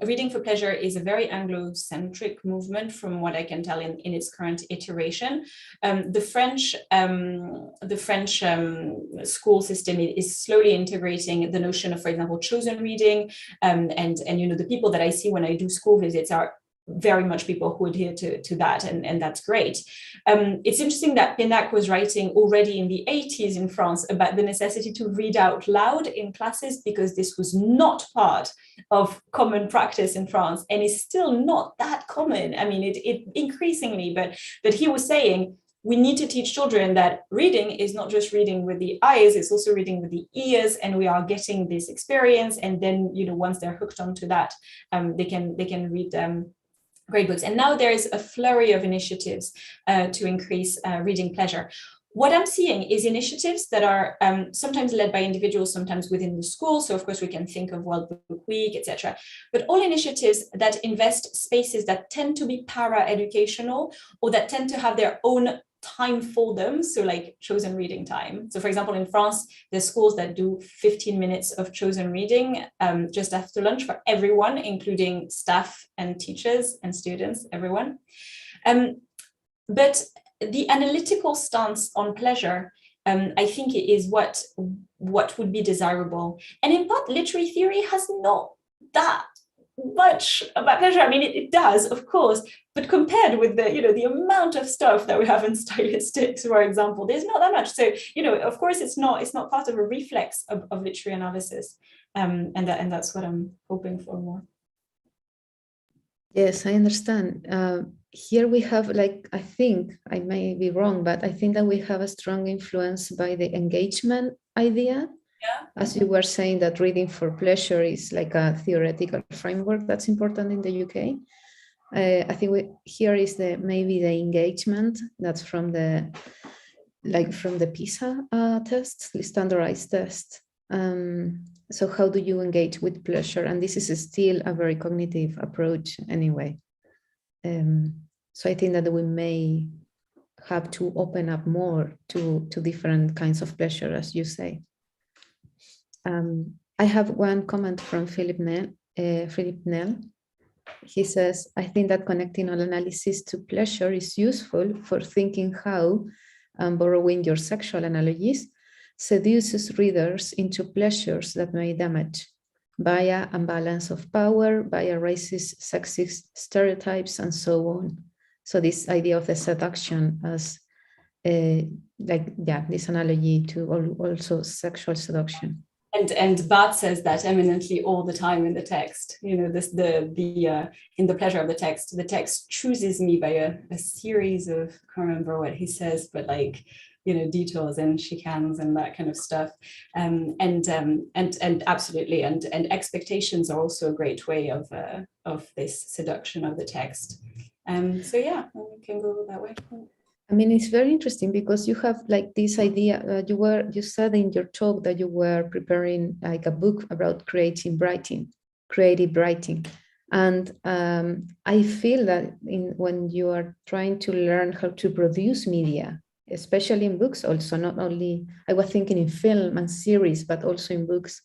reading for pleasure is a very Anglo-centric movement, from what I can tell in its current iteration. The French school system is slowly integrating the notion of, for example, chosen reading, and the people that I see when I do school visits are very much people who adhere to that, and that's great. It's interesting that Pénac was writing already in the 80s in France about the necessity to read out loud in classes, because this was not part of common practice in France, and is still not that common. I mean, it increasingly, but he was saying, we need to teach children that reading is not just reading with the eyes, it's also reading with the ears, and we are getting this experience. And then, once they're hooked onto that, they can read great books. And now there is a flurry of initiatives to increase reading pleasure. what I'm seeing is initiatives that are sometimes led by individuals, sometimes within the school. So of course we can think of World Book Week, etc. But all initiatives that invest spaces that tend to be para-educational or that tend to have their own time for them, so like chosen reading time. So for example, in France, there's schools that do 15 minutes of chosen reading just after lunch for everyone, including staff and teachers and students, everyone. But the analytical stance on pleasure, I think it is what would be desirable. And in part, literary theory has not that much about pleasure. I mean, it does, of course, but compared with the amount of stuff that we have in stylistics, for example, there's not that much. So, of course, it's not part of a reflex of literary analysis, and that's what I'm hoping for more. Yes, I understand. Here we have, I think, I may be wrong, but I think that we have a strong influence by the engagement idea. Yeah. As you were saying, that reading for pleasure is like a theoretical framework that's important in the UK. I think here is maybe the engagement that's from the PISA test, the standardized test. So how do you engage with pleasure? And this is still a very cognitive approach anyway. So I think that we may have to open up more to different kinds of pleasure, as you say. I have one comment from Philip Nell. He says, I think that connecting all analysis to pleasure is useful for thinking how, borrowing your sexual analogies, seduces readers into pleasures that may damage via imbalance of power, via racist, sexist stereotypes, and so on. So this idea of the seduction as this analogy to also sexual seduction. And Barth says that eminently all the time in the text. In the pleasure of the text chooses me by a series of, I can't remember what he says, but detours and chicanes and that kind of stuff. And absolutely, and expectations are also a great way of this seduction of the text. So yeah, we can go that way. I mean, it's very interesting because you have this idea. You said in your talk that you were preparing a book about creative writing, and I feel that when you are trying to learn how to produce media, especially in books, also not only I was thinking in film and series, but also in books.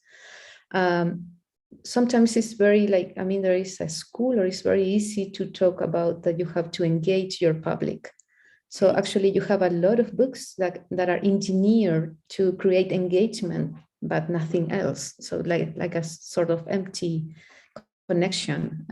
Sometimes it's very there is a school, or it's very easy to talk about that you have to engage your public. So actually you have a lot of books that are engineered to create engagement, but nothing else. So like a sort of empty connection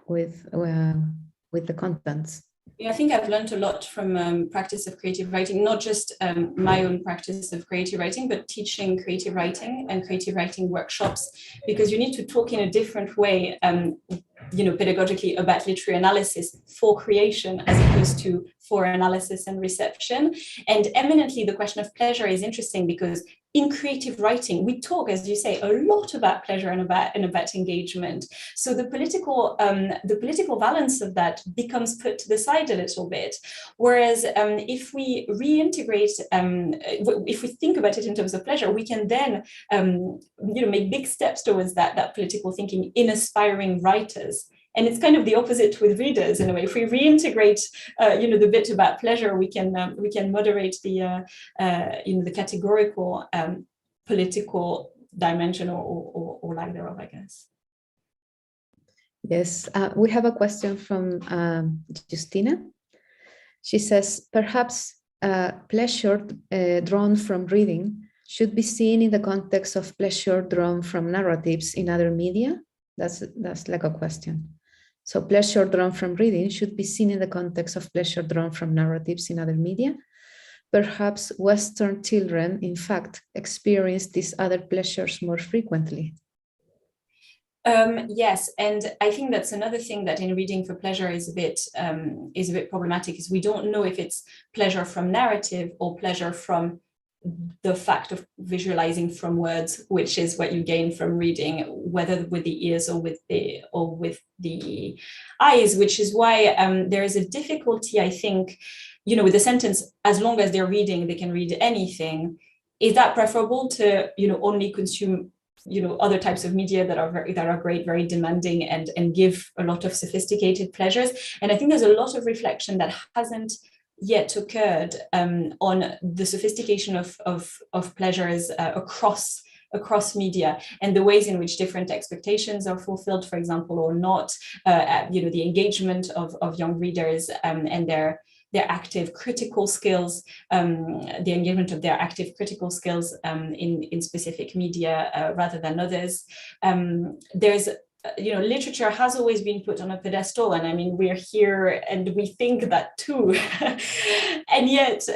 with the contents. Yeah, I think I've learned a lot from practice of creative writing, not just my own practice of creative writing, but teaching creative writing and creative writing workshops, because you need to talk in a different way, pedagogically about literary analysis for creation as opposed to for analysis and reception. And eminently, the question of pleasure is interesting because in creative writing, we talk, as you say, a lot about pleasure and about engagement. So the political balance of that becomes put to the side a little bit. Whereas if we reintegrate, if we think about it in terms of pleasure, we can then make big steps towards that political thinking in aspiring writers. And it's kind of the opposite with readers in a way. If we reintegrate, the bit about pleasure, we can moderate the categorical political dimension or lack thereof, I guess. Yes, we have a question from Justina. She says, perhaps pleasure drawn from reading should be seen in the context of pleasure drawn from narratives in other media. That's like a question. So pleasure drawn from reading should be seen in the context of pleasure drawn from narratives in other media. Perhaps Western children, in fact, experience these other pleasures more frequently. Yes, and I think that's another thing that in reading for pleasure is a bit problematic, is we don't know if it's pleasure from narrative or pleasure from the fact of visualizing from words, which is what you gain from reading, whether with the ears or with the eyes, which is why there is a difficulty, I think, with the sentence, as long as they're reading, they can read anything. Is that preferable to, only consume, other types of media that are great, very demanding, and give a lot of sophisticated pleasures? And I think there's a lot of reflection that hasn't yet occurred on the sophistication of pleasures across media, and the ways in which different expectations are fulfilled, for example, or not. The engagement of young readers and their active critical skills, the engagement of their active critical skills in specific media rather than others. There's literature has always been put on a pedestal, and I mean, we're here and we think that too. And yet,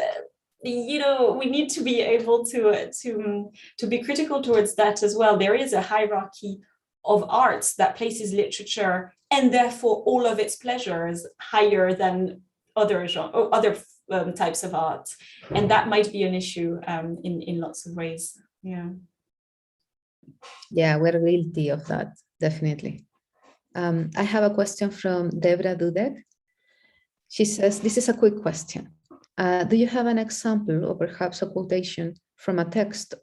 we need to be able to be critical towards that as well. There is a hierarchy of arts that places literature and therefore all of its pleasures higher than other types of art, and that might be an issue in lots of ways. Yeah, we're guilty of that, definitely. I have a question from Debra Dudek. She says, this is a quick question. Do you have an example or perhaps a quotation from a text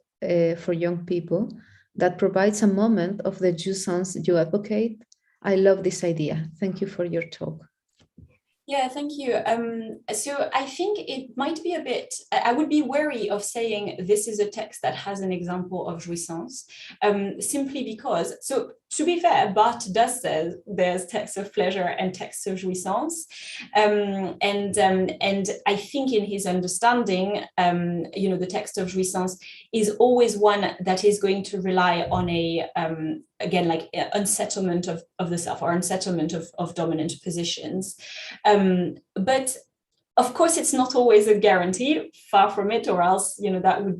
for young people that provides a moment of the jouissance you advocate? I love this idea. Thank you for your talk. Yeah, thank you. So I think it might be a bit, I would be wary of saying this is a text that has an example of jouissance, simply because, so to be fair, Barthes does say there's texts of pleasure and texts of jouissance. And I think in his understanding, the text of jouissance is always one that is going to rely on a, again, like unsettlement of the self, or unsettlement of dominant positions. But of course, it's not always a guarantee, far from it, or else, that would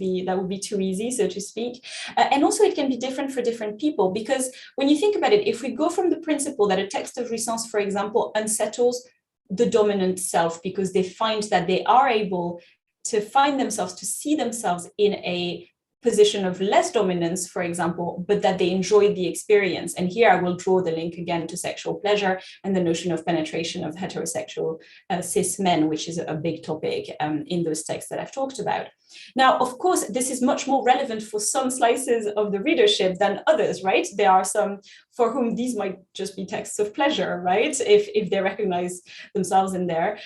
be too easy, so to speak. And also it can be different for different people, because when you think about it, if we go from the principle that a text of jouissance, for example, unsettles the dominant self because they find that they are able to find themselves, to see themselves in a position of less dominance, for example, but that they enjoy the experience. And here I will draw the link again to sexual pleasure and the notion of penetration of heterosexual cis men, which is a big topic in those texts that I've talked about. Now, of course, this is much more relevant for some slices of the readership than others, right? There are some for whom these might just be texts of pleasure, right? If they recognize themselves in there.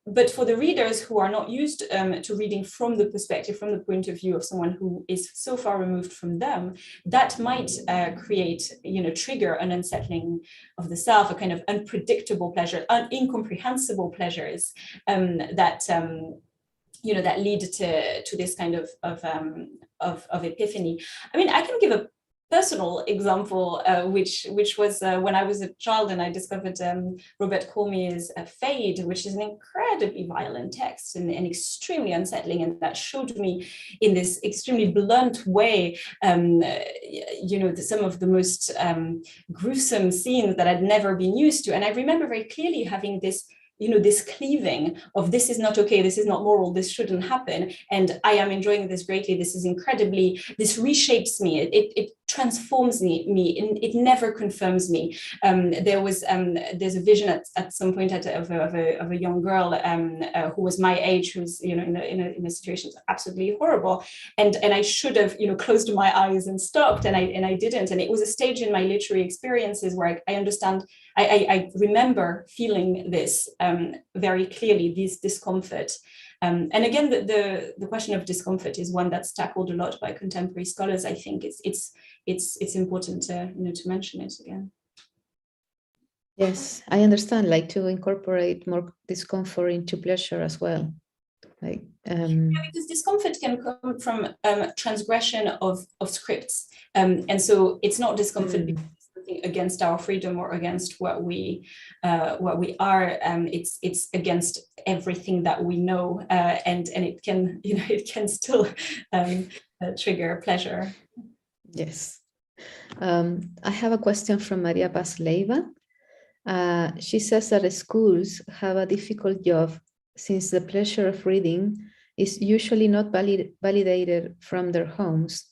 But for the readers who are not used to reading from the perspective, from the point of view of someone who is so far removed from them, that might create, trigger an unsettling of the self, a kind of unpredictable pleasure, incomprehensible pleasures that that lead to this kind of epiphany. I mean, I can give a personal example, which was when I was a child and I discovered Robert Cormier's Fade, which is an incredibly violent text and extremely unsettling, and that showed me in this extremely blunt way, some of the most gruesome scenes that I'd never been used to. And I remember very clearly having this this cleaving of this is not okay, this is not moral, this shouldn't happen, and I am enjoying this greatly, this is incredibly, this reshapes me, it transforms me, it never confirms me. There's a vision at some point of a young girl who was my age, who's in a situation absolutely horrible, and I should have closed my eyes and stopped, and I didn't, and it was a stage in my literary experiences where I understand, I remember feeling this very clearly, this discomfort. And again, the question of discomfort is one that's tackled a lot by contemporary scholars. I think it's important to mention it again. Yes, I understand, like to incorporate more discomfort into pleasure as well. Like because discomfort can come from transgression of scripts, and so it's not discomfort because against our freedom or against what we are. It's against everything that we know, and it can still trigger pleasure. Yes. I have a question from Maria Paz Leiva. She says that schools have a difficult job since the pleasure of reading is usually not validated from their homes,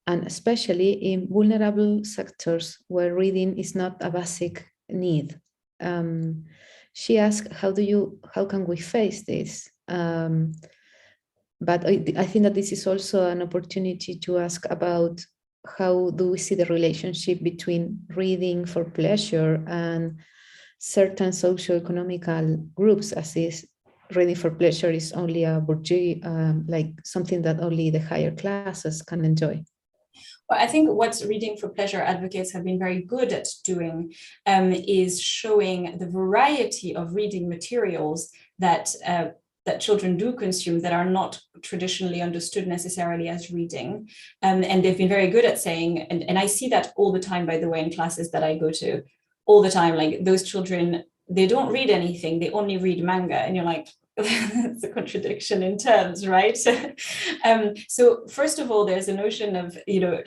and especially in vulnerable sectors where reading is not a basic need. She asked, how can we face this? But I think that this is also an opportunity to ask about how do we see the relationship between reading for pleasure and certain socio-economical groups, as is reading for pleasure is only a bourgeois, like something that only the higher classes can enjoy. Well, I think what reading for pleasure advocates have been very good at doing is showing the variety of reading materials that that children do consume that are not traditionally understood necessarily as reading. And they've been very good at saying, and I see that all the time, by the way, in classes that I go to, all the time, like those children, they don't read anything, they only read manga. And you're like, it's a contradiction in terms, right? So first of all, there's a notion of,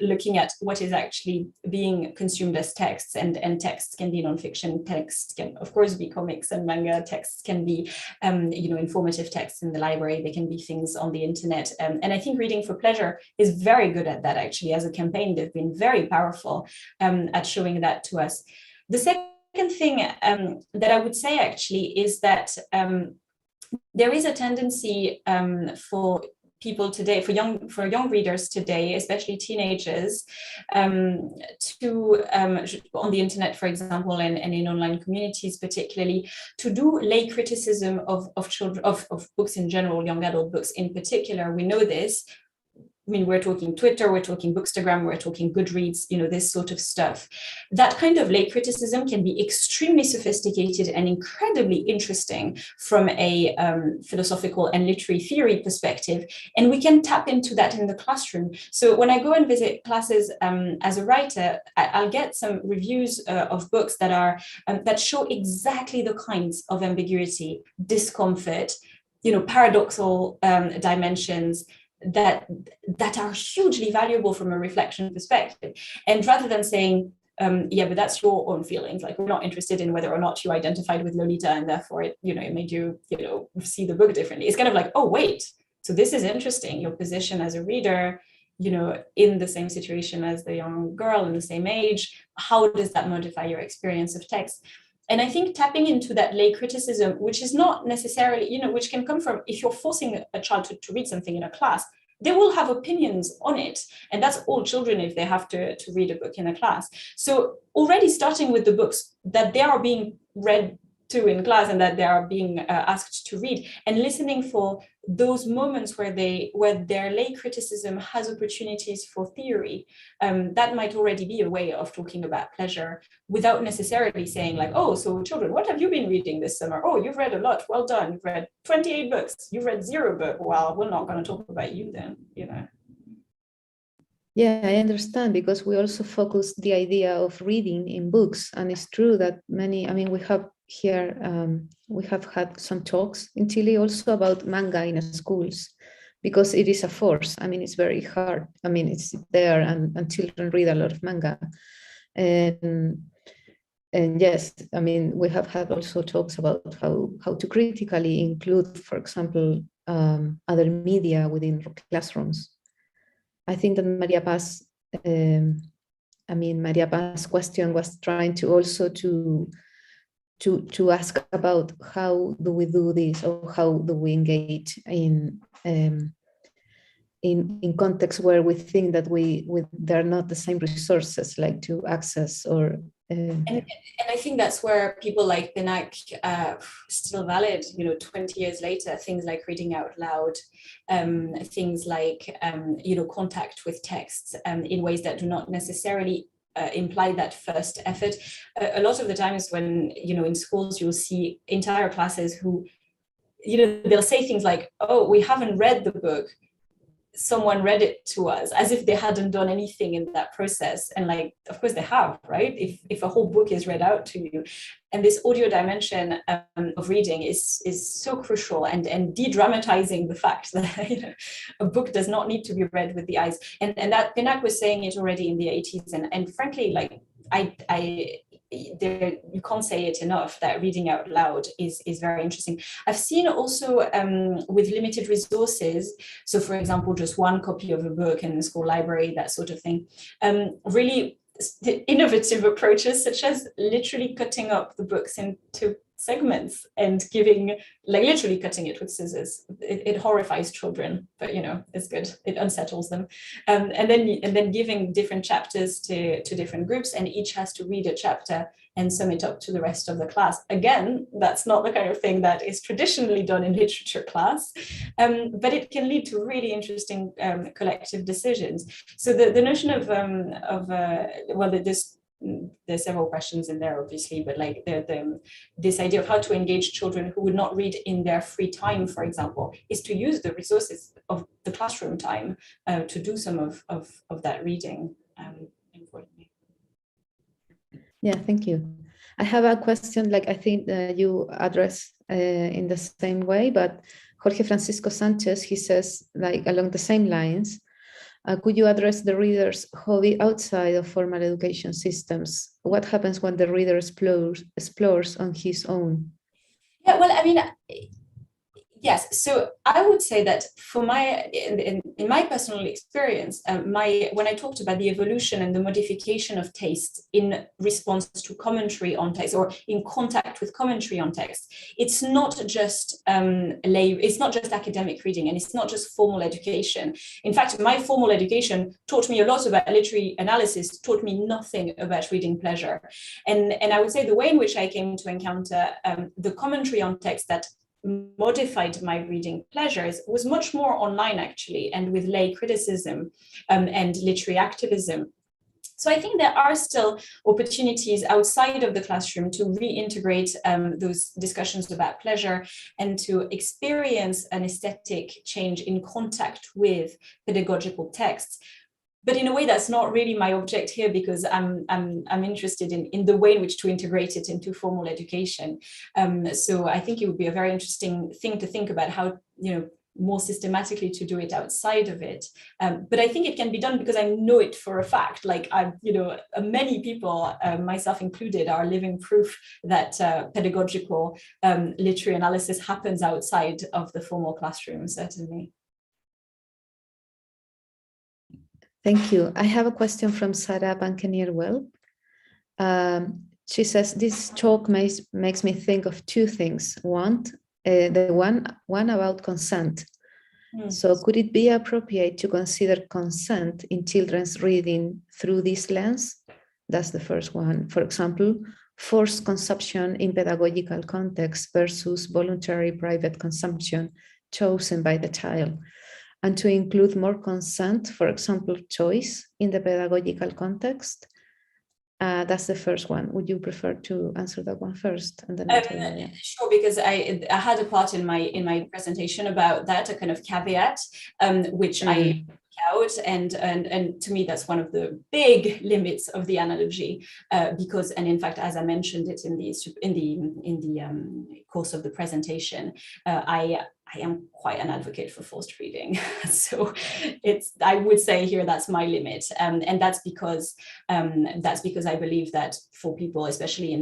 looking at what is actually being consumed as texts, and texts can be nonfiction, texts can of course be comics and manga, texts can be informative texts in the library, they can be things on the internet, and I think Reading for Pleasure is very good at that. Actually, as a campaign, they've been very powerful at showing that to us. The second thing that I would say actually is that there is a tendency for people today, for young readers today, especially teenagers, to on the internet, for example, and in online communities particularly, to do lay criticism of children, of books in general, young adult books in particular. We know this. I mean, we're talking Twitter, we're talking Bookstagram, we're talking Goodreads, this sort of stuff. That kind of lay criticism can be extremely sophisticated and incredibly interesting from a philosophical and literary theory perspective. And we can tap into that in the classroom. So when I go and visit classes as a writer, I'll get some reviews of books that are that show exactly the kinds of ambiguity, discomfort, paradoxal dimensions, that are hugely valuable from a reflection perspective. And rather than saying, yeah, but that's your own feelings, like we're not interested in whether or not you identified with Lolita and therefore it made you see the book differently. It's kind of like, oh wait, so this is interesting, your position as a reader, in the same situation as the young girl in the same age, how does that modify your experience of text? And I think tapping into that lay criticism, which is not necessarily, which can come from, if you're forcing a child to read something in a class, they will have opinions on it. And that's all children if they have to read a book in a class. So already starting with the books that they are being read to in class and that they are being asked to read, and listening for those moments where their lay criticism has opportunities for theory, that might already be a way of talking about pleasure without necessarily saying like, oh, so children, what have you been reading this summer? Oh, you've read a lot, well done, you've read 28 books, you've read 0 book, well, we're not going to talk about you then, Yeah, I understand, because we also focus the idea of reading in books, and it's true that we have here, we have had some talks in Chile also about manga in schools, because it is a force. It's very hard. It's there, and children read a lot of manga. And yes, we have had also talks about how to critically include, for example, other media within classrooms. I think that Maria Paz question was trying to also to ask about how do we do this, or how do we engage in contexts where we think that there are not the same resources like to access or. And I think that's where people like Benak still valid, 20 years later, things like reading out loud, things like, contact with texts in ways that do not necessarily imply that first effort. A lot of the times when, in schools, you'll see entire classes who, they'll say things like, oh, we haven't read the book, someone read it to us, as if they hadn't done anything in that process. And like, of course they have, right? If a whole book is read out to you. And this audio dimension of reading is so crucial, and de-dramatizing the fact that a book does not need to be read with the eyes. And that Benak was saying it already in the 80s. And frankly, like you can't say it enough that reading out loud is very interesting. I've seen also with limited resources, so for example, just one copy of a book in the school library, that sort of thing, really innovative approaches such as literally cutting up the books into segments and giving, like literally cutting it with scissors. It horrifies children, but you know, it's good. It unsettles them. And then giving different chapters to different groups, and each has to read a chapter and sum it up to the rest of the class. Again, that's not the kind of thing that is traditionally done in literature class, but it can lead to really interesting collective decisions. So the notion of well, there's several questions in there, obviously, but like this idea of how to engage children who would not read in their free time, for example, is to use the resources of the classroom time to do some of that reading, importantly. Yeah, thank you. I have a question, like I think you address in the same way, but Jorge Francisco Sanchez, he says, like along the same lines, could you address the reader's hobby outside of formal education systems? What happens when the reader explores on his own? Yeah, well, I mean, yes. So I would say that for in my personal experience, when I talked about the evolution and the modification of taste in response to commentary on text, or in contact with commentary on text, it's not just it's not just academic reading, and it's not just formal education. In fact, my formal education taught me a lot about literary analysis, taught me nothing about reading pleasure. And I would say the way in which I came to encounter the commentary on text that modified my reading pleasures was much more online, actually, and with lay criticism and literary activism. So I think there are still opportunities outside of the classroom to reintegrate those discussions about pleasure and to experience an aesthetic change in contact with pedagogical texts. But in a way, that's not really my object here, because I'm interested in the way in which to integrate it into formal education. So I think it would be a very interesting thing to think about how, you know, more systematically to do it outside of it. But I think it can be done because I know it for a fact. Like many people, myself included, are living proof that pedagogical literary analysis happens outside of the formal classroom, certainly. Thank you. I have a question from Sarah Bankenierwell. She says, this talk makes me think of two things. One about consent. So could it be appropriate to consider consent in children's reading through this lens? That's the first one. For example, forced consumption in pedagogical context versus voluntary private consumption chosen by the child. And to include more consent, for example, choice in the pedagogical context. That's the first one. Would you prefer to answer that one first? And then sure, because I had a part in my presentation about that, a kind of caveat, which I out, and to me that's one of the big limits of the analogy, because, and in fact, as I mentioned it in the course of the presentation, I am quite an advocate for forced reading. So I would say here that's my limit, and that's because I believe that for people, especially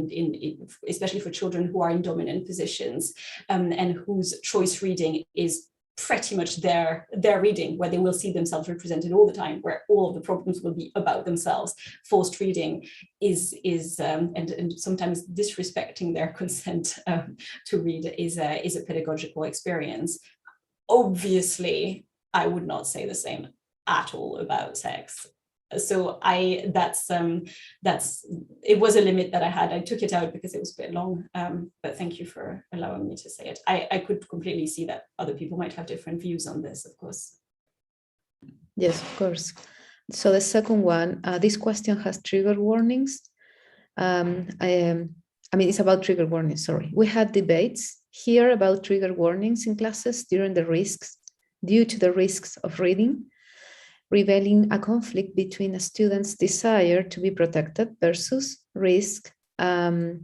especially for children who are in dominant positions, and whose choice reading is pretty much their reading, where they will see themselves represented all the time, where all of the problems will be about themselves. Forced reading is and sometimes disrespecting their consent to read is a pedagogical experience. Obviously, I would not say the same at all about sex. So it was a limit that I had. I took it out because it was a bit long, but thank you for allowing me to say it. I could completely see that other people might have different views on this, of course. Yes, of course. So the second one, this question has trigger warnings. I mean, it's about trigger warnings, sorry. We had debates here about trigger warnings in classes due to the risks of reading, revealing a conflict between a student's desire to be protected versus risk, to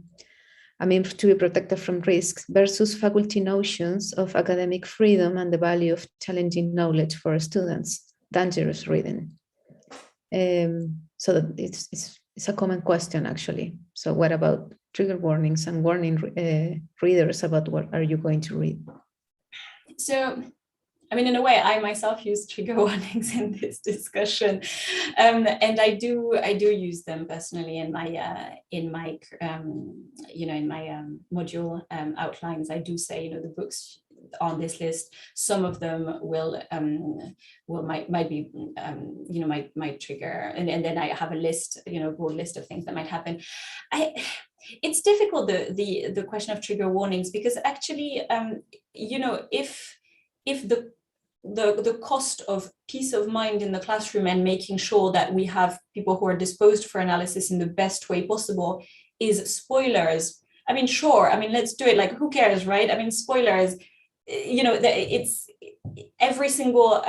be protected from risks versus faculty notions of academic freedom and the value of challenging knowledge for students, dangerous reading. So that it's It's a common question, actually. So what about trigger warnings and warning readers about what are you going to read? So, I mean, in a way, I myself use trigger warnings in this discussion, and I do use them personally in my module outlines. I do say, the books on this list, some of them might be might trigger, and then I have a list, broad list of things that might happen. It's difficult, the question of trigger warnings, because actually, if the cost of peace of mind in the classroom and making sure that we have people who are disposed for analysis in the best way possible is spoilers, I mean, sure, I mean, let's do it. Like, who cares, right? I mean, spoilers, it's every single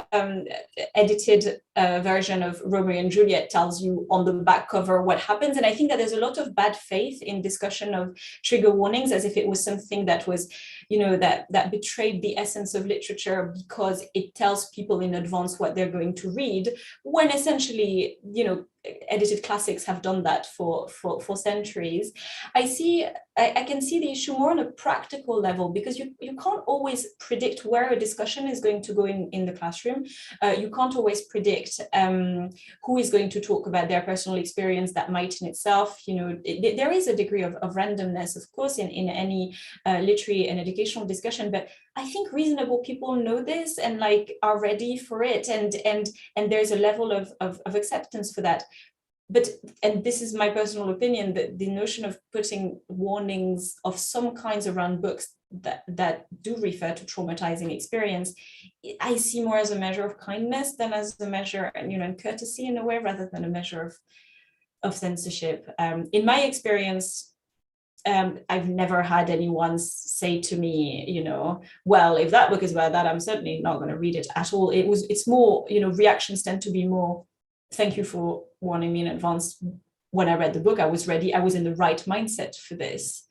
edited version of Romeo and Juliet tells you on the back cover what happens. And I think that there's a lot of bad faith in discussion of trigger warnings, as if it was something that was, that betrayed the essence of literature because it tells people in advance what they're going to read, when essentially, edited classics have done that for centuries. I can see the issue more on a practical level, because you can't always predict where a discussion is going to go in the classroom. You can't always predict who is going to talk about their personal experience. That might in itself, there is a degree of randomness, of course, in any literary and educational discussion, but I think reasonable people know this and are ready for it, and there's a level of acceptance for that. But, and this is my personal opinion, that the notion of putting warnings of some kinds around books that do refer to traumatizing experience, I see more as a measure of kindness than as a measure, and courtesy in a way, rather than a measure of censorship. In my experience, I've never had anyone say to me, well, if that book is about that, I'm certainly not going to read it at all. It's more, reactions tend to be more, thank you for warning me in advance. When I read the book, I was ready. I was in the right mindset for this.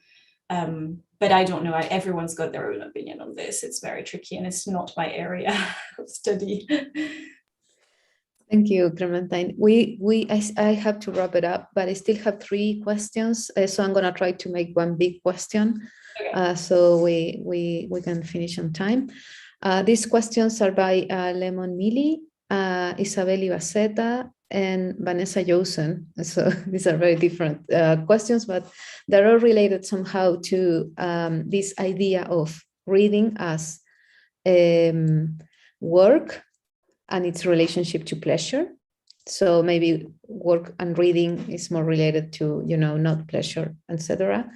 But I don't know. Everyone's got their own opinion on this. It's very tricky, and it's not my area of study. Thank you, Clementine. I have to wrap it up, but I still have 3 questions. So I'm going to try to make one big question, okay. So we can finish on time. These questions are by Lemon Mili, Isabel Ibaceta, and Vanessa Josen. So these are very different questions, but they're all related somehow to this idea of reading as work and its relationship to pleasure. So maybe work and reading is more related to, not pleasure, etc.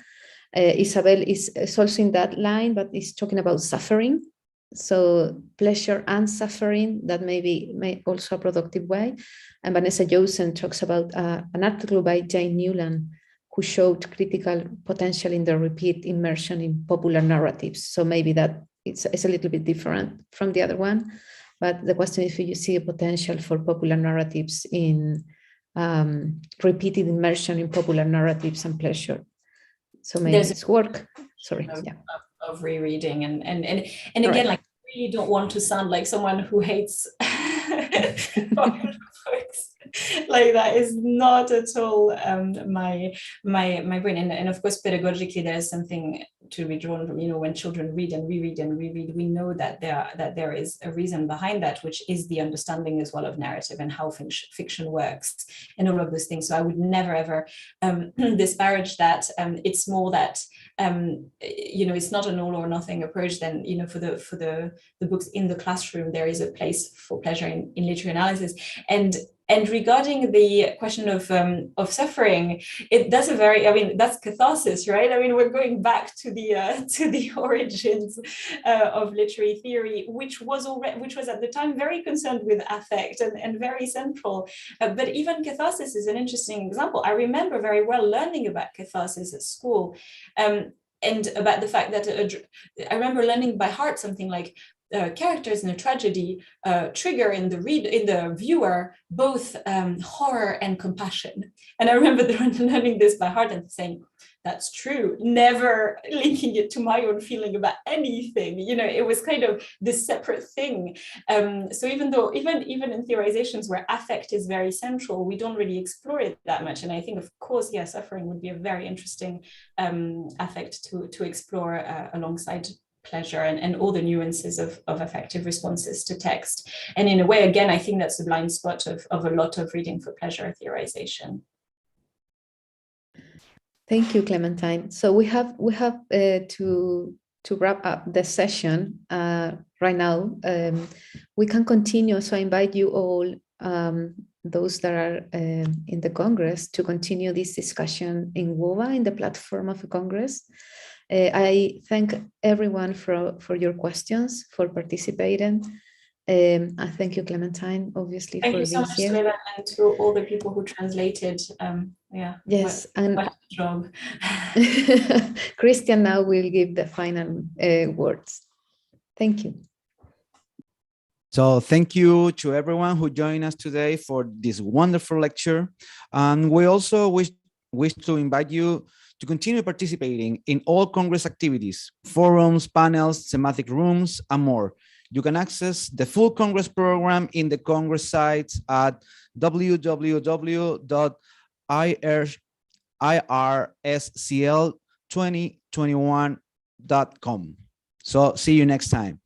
Isabel is also in that line, but is talking about suffering. So pleasure and suffering, that may also a productive way. And Vanessa Josen talks about an article by Jane Newland, who showed critical potential in the repeat immersion in popular narratives. So maybe that it's a little bit different from the other one. But the question is if you see a potential for popular narratives in repeated immersion in popular narratives and pleasure. So maybe it's work. Sorry. Of rereading and again, right. I really don't want to sound like someone who hates popular books. That is not at all my brain. And of course, pedagogically, there's something to be drawn from, when children read and reread and reread, we know that there is a reason behind that, which is the understanding as well of narrative and how fiction works and all of those things. So I would never ever disparage that. It's more that it's not an all or nothing approach. Then for the books in the classroom, there is a place for pleasure in literary analysis. And regarding the question of suffering, that's that's catharsis, right? We're going back to the origins of literary theory, which was at the time very concerned with affect and very central. But even catharsis is an interesting example. I remember very well learning about catharsis at school. And about the fact that I remember learning by heart something like, characters in a tragedy trigger in the viewer both horror and compassion. And I remember learning this by heart and saying, that's true, never linking it to my own feeling about anything. You know, it was kind of this separate thing. So even in theorizations where affect is very central, we don't really explore it that much. And I think, of course, yeah, suffering would be a very interesting affect to explore alongside pleasure and all the nuances of affective responses to text. And in a way, again, I think that's the blind spot of a lot of reading for pleasure theorization. Thank you, Clementine. So we have to wrap up the session right now. We can continue, so I invite you all, those that are in the Congress, to continue this discussion in WOVA, in the platform of the Congress. I thank everyone for your questions, for participating. I thank you, Clementine, obviously, thank for you so being much, here. Leila, and to all the people who translated. Yeah. Yes, what a job. Christian now will give the final words. Thank you. So thank you to everyone who joined us today for this wonderful lecture. And we also wish to invite you to continue participating in all Congress activities, forums, panels, thematic rooms, and more. You can access the full Congress program in the Congress sites at www.IRSCL2021.com. So see you next time.